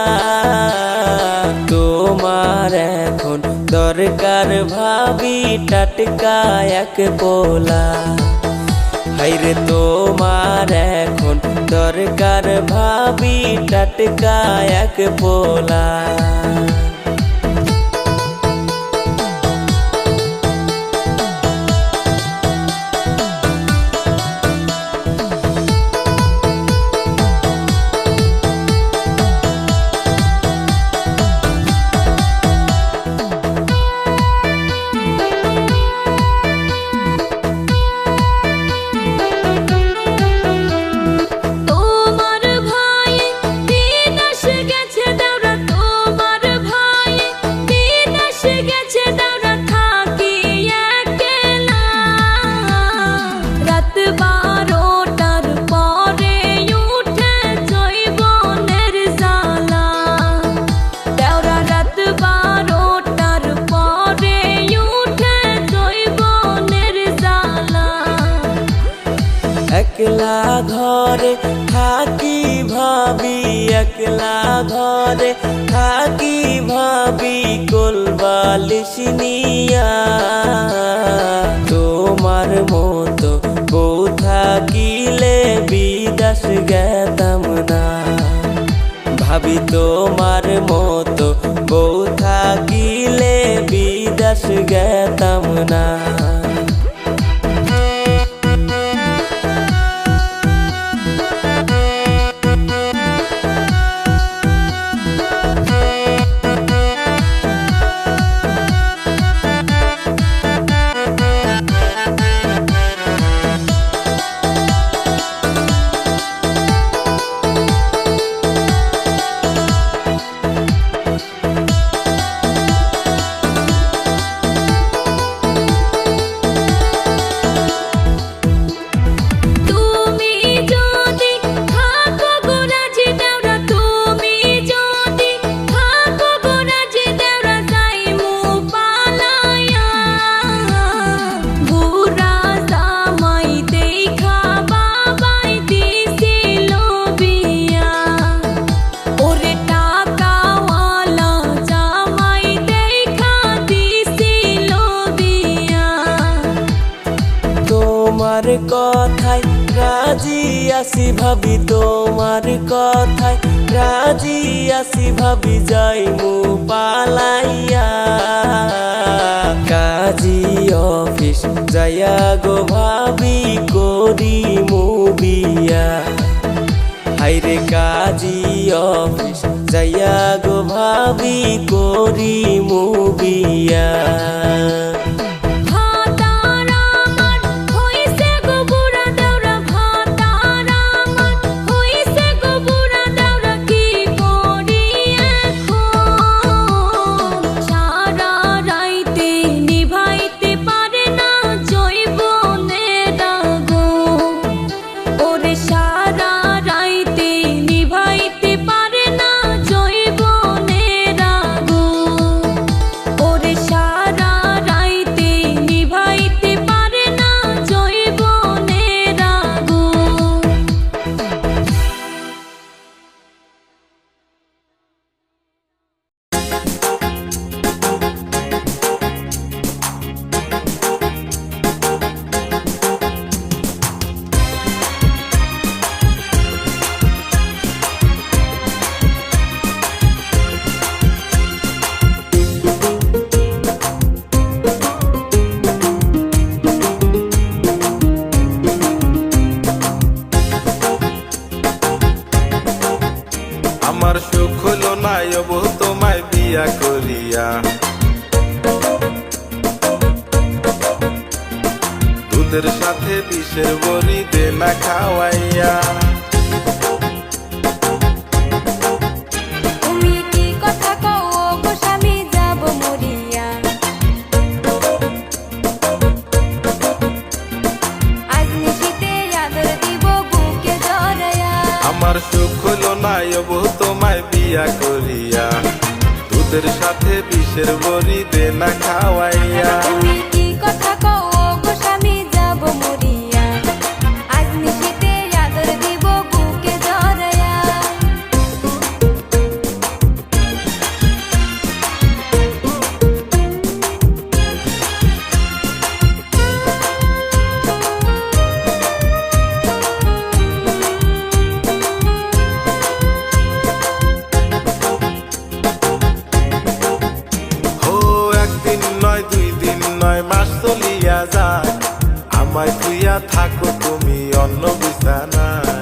তোমার এখন দরকার ভাবি টাটকা এক পোলা হাইরে তোমার এখন দরকার ভাবি টাটকা এক পোলা তোমার ভাই বিদেশ গেছে দাওরা তোমার ভাই বিদেশ গেছে দাওরা থাকি একলা রাত 12টার পরে উঠে জৈবনের জ্বালা দাওরা রাত 12টার পরে উঠে জৈবনের জ্বালা একলা ঘরে থাকি ভাবি একলা ঘরে থাকি ভাবি কোলবালিশ নিয়া তোমার মতো বউ থাকিলে বিদেশ গেতাম না ভাবি তোমার মতো বউ থাকিলে বিদেশ গেতাম না তুমি যদি থাকো গোরাজি দেওরা তুমি যদি থাকো গোরাজি দেওরা যাইমু পালায়া বুড়া জামাই দেখা বাবাই দিছিল বিয়া ওরে টাকাওয়ালা জামাই দেখা দিছিল বিয়া তোমার কথায় রাজি আসি ভাবি তোমার কথায় রাজি আসি ভাবি যাইমু পালাইয়া কাজী অফিস যাইয়া গো ভাবি করি বিয়া হাইরে কাজী অফিস যাইয়া গো ভাবি করি বিয়া ভাতার আমার হইছে গো বুড়া দেওরা ভাতার আমার হইছে গো বুড়া দেওরা কি করি এখন সারা রাইতে নিভাইতে পারে না জৈবনের আগুন ওরে সারা রাইতে নিভাইতে পারে না জৈবনের আগুন ওরে সারা রাইতে নিভাইতে পারে না জৈবনের আগুন আমার সুখ হলো না অবু তোমায় বিয়া করিয়া দুধের সাথে বিষের বড়ি দে না খাওয়াইয়া তুমি কি কথা কও গো স্বামী যাব মরিয়া আজ নিশিতে আদর দিব বুকে জড়ায়া আমার সুখ হলো না অবু তোমায় বিয়া করিয়া দুধের সাথে বিষের বড়ি দে না খাওয়াইয়া তুমি কি কথা কও গো স্বামী আমায় তুইয়া থাকো তুমি অন্য বিছানায়।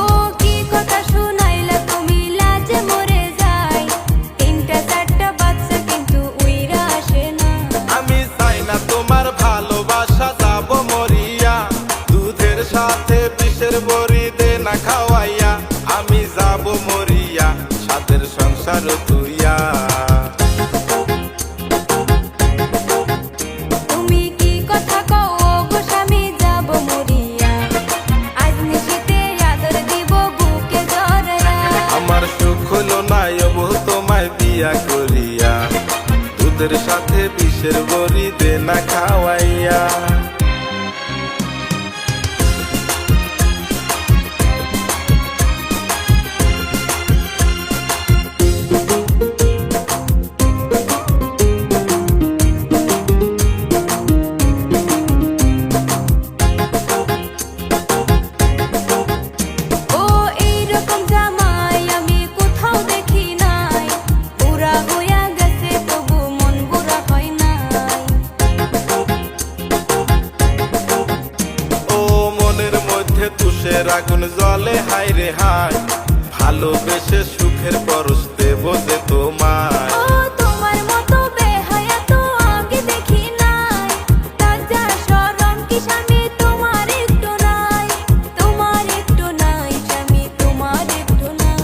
ও কি কথা শুনাইলা তুমি লাজে মরে যাই তিনটা চারটা বাচ্চা কিন্তু উইরা আসে না আমি চাই না তোমার ভালোবাসা যাব মরিয়া দুধের সাথে বিষের বড়ি দে না খাওয়াইয়া আমি যাব মরিয়া সাথের সংসার তুইয়া। তুমি কি কথা কও গো স্বামী যাব মরিয়া আজ নিশিতে আদর দিব বুকে জড়ায়া আমার সুখ হলো না অবু তোমায় বিয়া করিয়া দুধের সাথে বিষের বড়ি দে না খাওয়াইয়া। ও এইরকম জামাই আমি কোথাও দেখি নাই পুরা হইয়া গেছে তবু মন বুড়া হয় নাই ও মনের মধ্যে তুষের আগুন জ্বলে হায় রে হায় ভালোবেসে সুখের পরশ দেব যে তোমায়। ও তোমার মতো বেহায়া তো আগে দেখি নাই লজ্জা শরম কি স্বামী তোমার একটু নাই স্বামী তোমার একটু নাই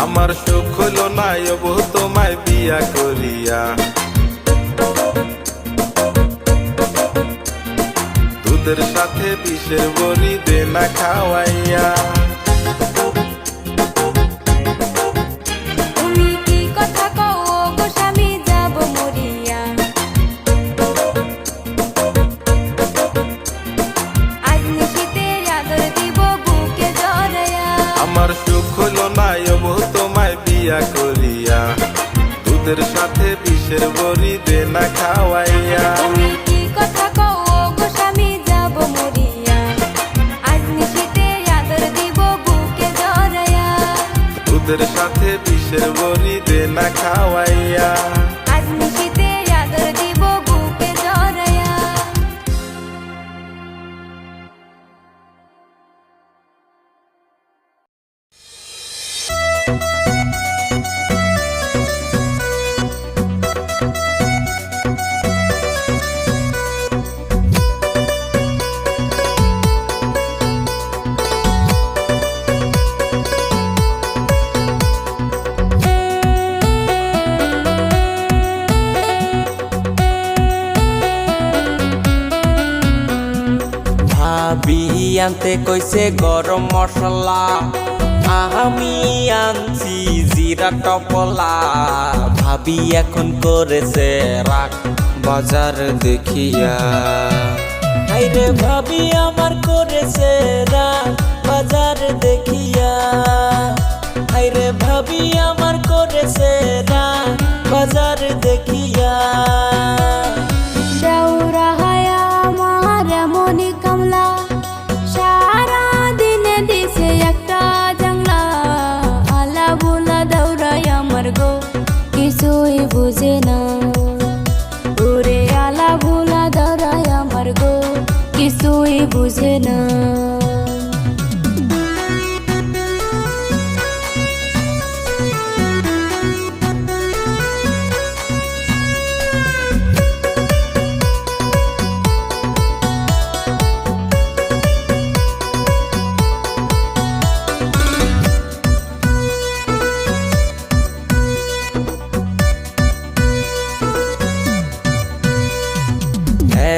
আমার সুখ হলো না অবু তোমায় বিয়া করিয়া দুধের সাথে বিষের বড়ি দে না খাওয়াইয়া। তুমি কি কথা কও গো স্বামী যাব মরিয়া আজ নিশিতে আদর দিব বুকে জড়ায়া আমার সুখ হলো না অবু তোমায় বিয়া করিয়া দুধের সাথে বিষের বড়ি দে না খাওয়াইয়া। তুমি কি কথা কও গো স্বামী যাব মরিয়া আজ নিশিতে আদর দিব বুকে জড়ায়া দুধের সাথে বিষের বড়ি দে না খাওয়াইয়া। আজ নিশিতে আদর দিব বুকে জড়ায়া ভাবি আনতে কইছে গরম মশলা আমি আনছি জিরা টপলা ভাবি এখন করেছে রাগ বাজার দেখিয়া হাইরে ভাবি আমার করেছে রাগ বাজার দেখিয়া হাইরে ভাবি আমার করেছে রাগ বাজার দেখিয়া দৌড়া হায়া আমার এমনই কামলা সারা দিনে দিছে একটা জাংলা আলা বুলা দৌড়াই আমার গো কিছুই বুঝে না ওরে আলা ভুলা দৌড়াই আমার গো কিছুই বুঝে না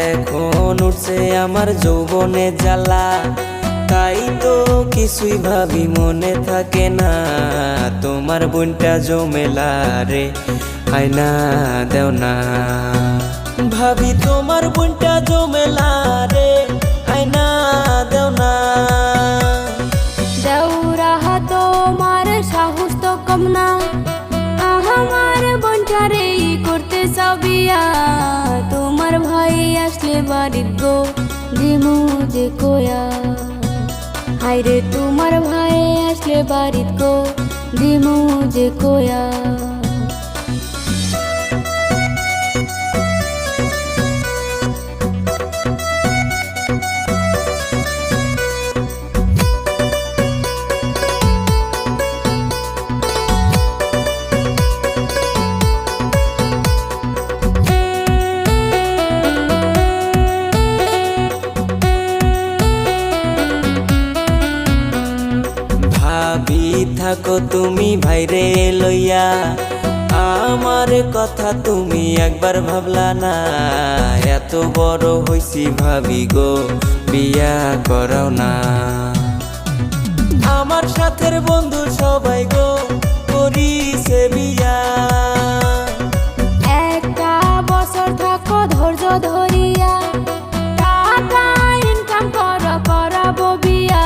এখন উঠছে আমার যৌবনে জ্বালা তাই তো কিছুই ভাবি মনে থাকে না তোমার বোনটা জমেলা রে আয়না দেও না ভাবি তোমার বোনটা জমেলা রে আয়না দেও না দৌড়া তোমার সাহস তো কম না আমার বোনটারে করতে চাবিয়া তোমার ভাই আসলে বাড়ির গো দিমু যে কোয়া হায়রে তোমার ভাই আসলে বাড়ির গো দিমু যে কোয়া থাকো তুমি ভাইরে লইয়া, আমার কথা তুমি একবার ভাবলা না। এত বড় হইছি ভাবি গো, বিয়া করাও না। আমার সাথের বন্ধু সবাই গো করিছে বিয়া। একটা বছর থাকো ধৈর্য ধরিয়া, টাকা ইনকাম করাবো বিয়া।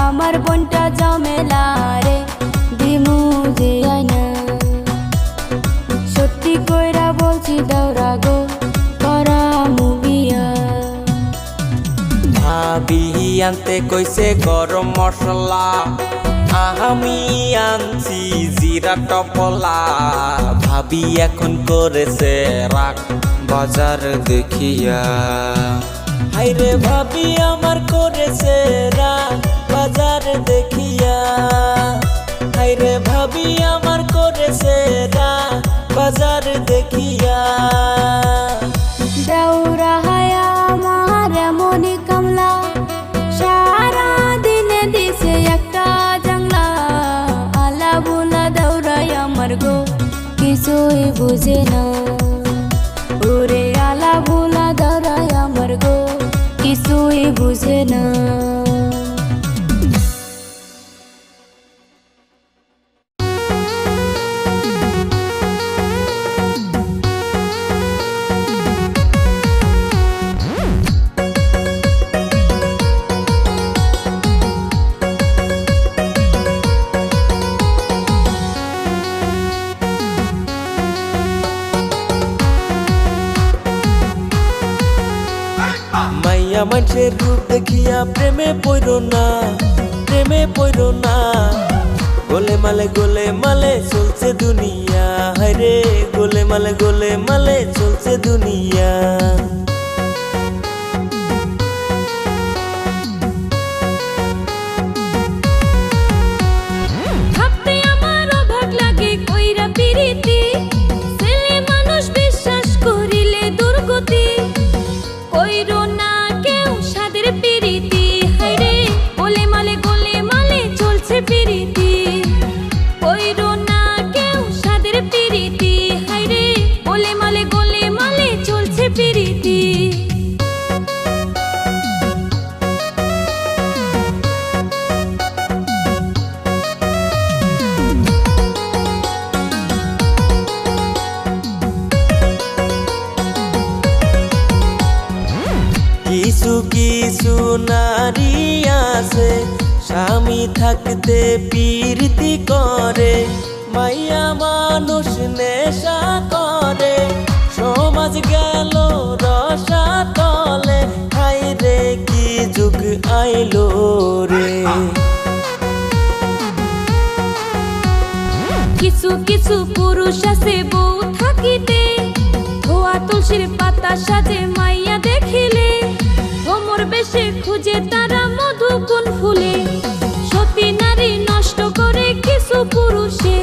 আমার বোনটা জমেলা রে দিমু যে আয়না, সত্যি কইরা বলছি দৌড়া গো করামু বিয়া। ভাবি আনতে কইছে গরম মশলা, আমি আনছি জিরা টপলা। ভাবি এখন করেছে রাগ বাজার দেখিয়া, হাইরে ভাবি আমার করেছে রাগ বাজার দেখিয়া। হাইরে ভাবি আমার করেছে রাগ বাজার দেখিয়া। দৌড়া হায়া আমার এমনই কামলা, সারা দিনে দিছে একটা জাংলা। আলা বুলা দৌড়াই আমার গো কিছুই বুঝে না, ওরে আলা বুলা দৌড়াই আমার গো কিছুই বুঝে না। মাইয়া মানুষের রূপ দেখিয়া প্রেমে পড়ো না, প্রেমে পড়ো না। গোলে মালে চলছে দুনিয়া, হায়রে গোলে মালে চলছে দুনিয়া। ভাবতে আমার অবাক লাগে কইরা পিরিতি, ছেলে মানুষ বিশ্বাস করিলে দুর্গতি। কইরো না কেউ সাদের পিরিতি, হায়রে গোলে মালে চলছে পিরিতি। কইরো না কেউ সাদের পিরিতি, হায়রে গোলে মালে চলছে পিরিতি। কিছু কিছু নারী আছে স্বামী থাকতে প্রীতি করে, মাইয়া মানুষ নেশা করে, সমাজ গেল রসা তলে। হায়রে কি যুগ আইলো রে। কিছু কিছু পুরুষ আছে বউ থাকিতে, ধোয়া তুলসীর পাতা সাজে মাইয়া দেখিলে। ভ্রমর বেশে খুঁজে তারা মধু কোন ফুলে, সতী নারী নষ্ট করে কিছু পুরুষে।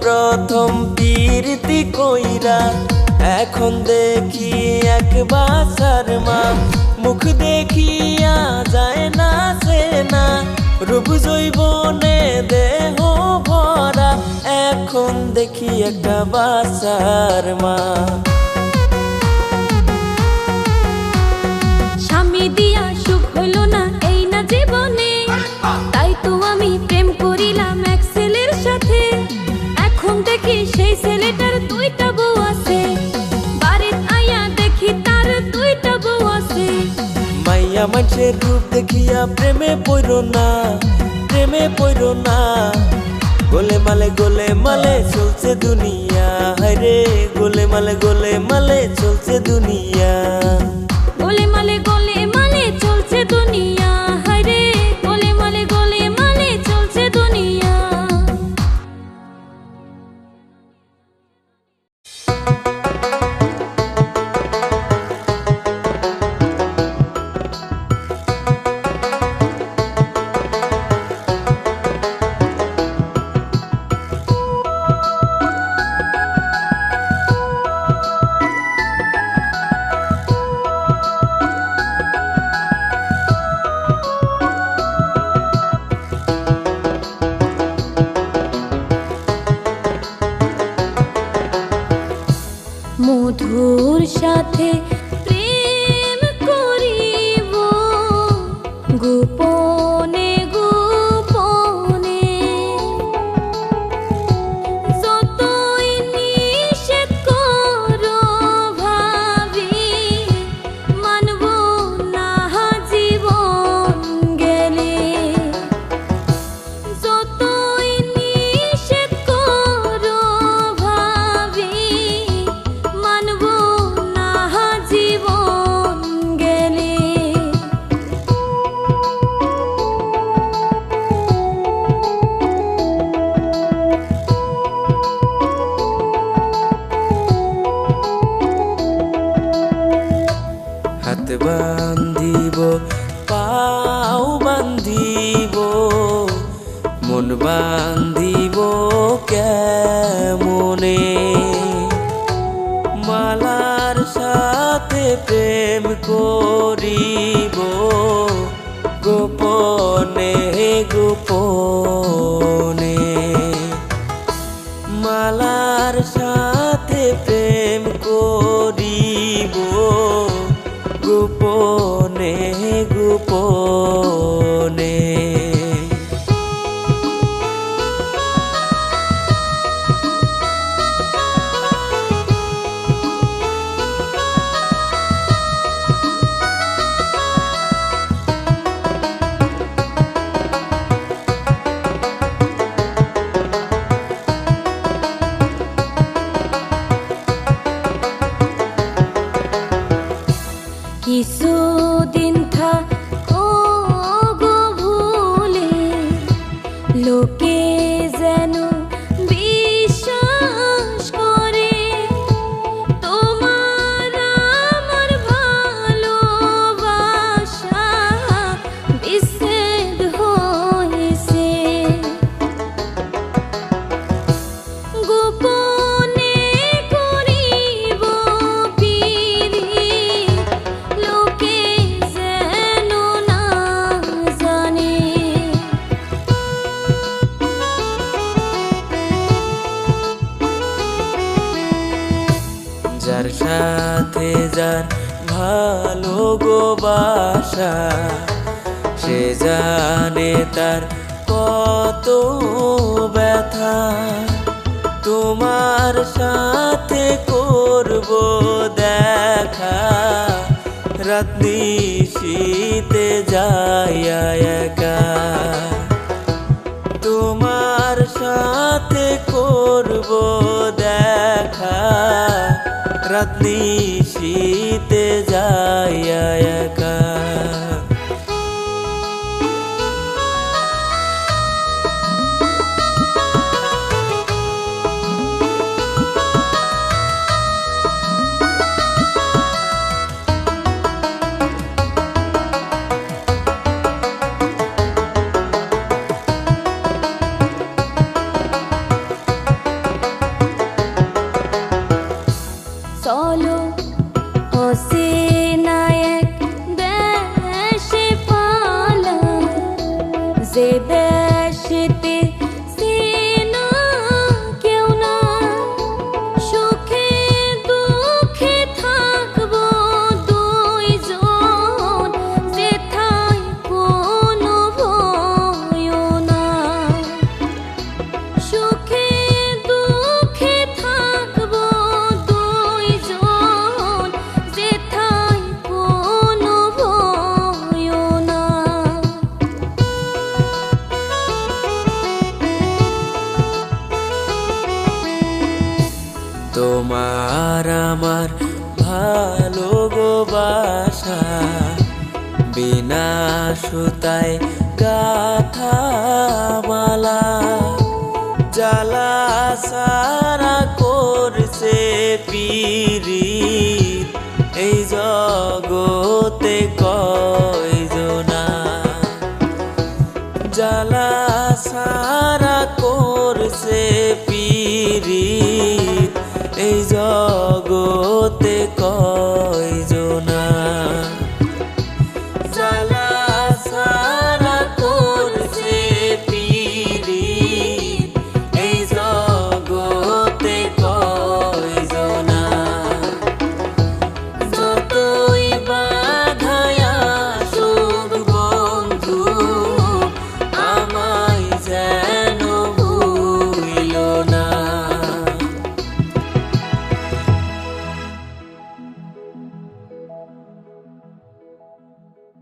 প্রথম প্রীতি কইরা এখন দেখি এক বাছার মা। মুখ দেখিয়া যায় না সে না, রূপ জৈবনে দেহ ভরা। এখন দেখি একটা বাছার মা। স্বামী দিয়া সুখ হইল না এই না জীবনে, তাই তো আমি প্রেম করিলাম এক ছেলের সাথে। এখন দেখি সেই ছেলেটার দুইটা বউ আছে, বাড়িতে আয়া দেখি তার দুইটা বউ আছে। মাইয়া মানুষের রূপ দেখিয়া প্রেমে পড়ো না, প্রেমে পড়ো না। গোলে মালে চলছে দুনিয়া, হায়রে গোলে মালে চলছে দুনিয়া। গোলে মালে চলছে দুনিয়া, হায়রে গোলে মালে চলছে দুনিয়া। বান্ধিব পাও বান্ধিব মন বান্ধিব কেমনে মালার সাথে প্রেম করিব গোপনে গোপনে মালার সাথে প্রেম করিব গোপনে গোপনে কিছুদিন থাকো গো ভুলে লোকে যেন বিশ্বাস করে তোমার আমার ভালোবাসা বিচ্ছেদ হয়েছে গোপনে করিব পিরিত লোকে যেন না জানে যার সাথে যার ভালো গো বাসা সে জানে তার কত ব্যথা তোমার সাথে করব দেখা রাত নিশীতে যাইয়া একা তোমার সাথে করব দেখা রাত নিশীতে যাইয়া একা চলো অচেনা এক দেশে পালাই যে দেশেতে চেনা কেউ না সুখে দুঃখে থাকবো দুইজন যেথায় কোনো ভয় না সুখে দুঃখে থাকবো দুইজন যেথায় কোনো ভয় না তোমার আমার ভালো গো বাসা বিনা সুতায় গাথা মালা জ্বালা সারা করছে পিরিত এই জগতে কয়জনা জ্বালা সারা করছে পিরিত এই জগতে কয়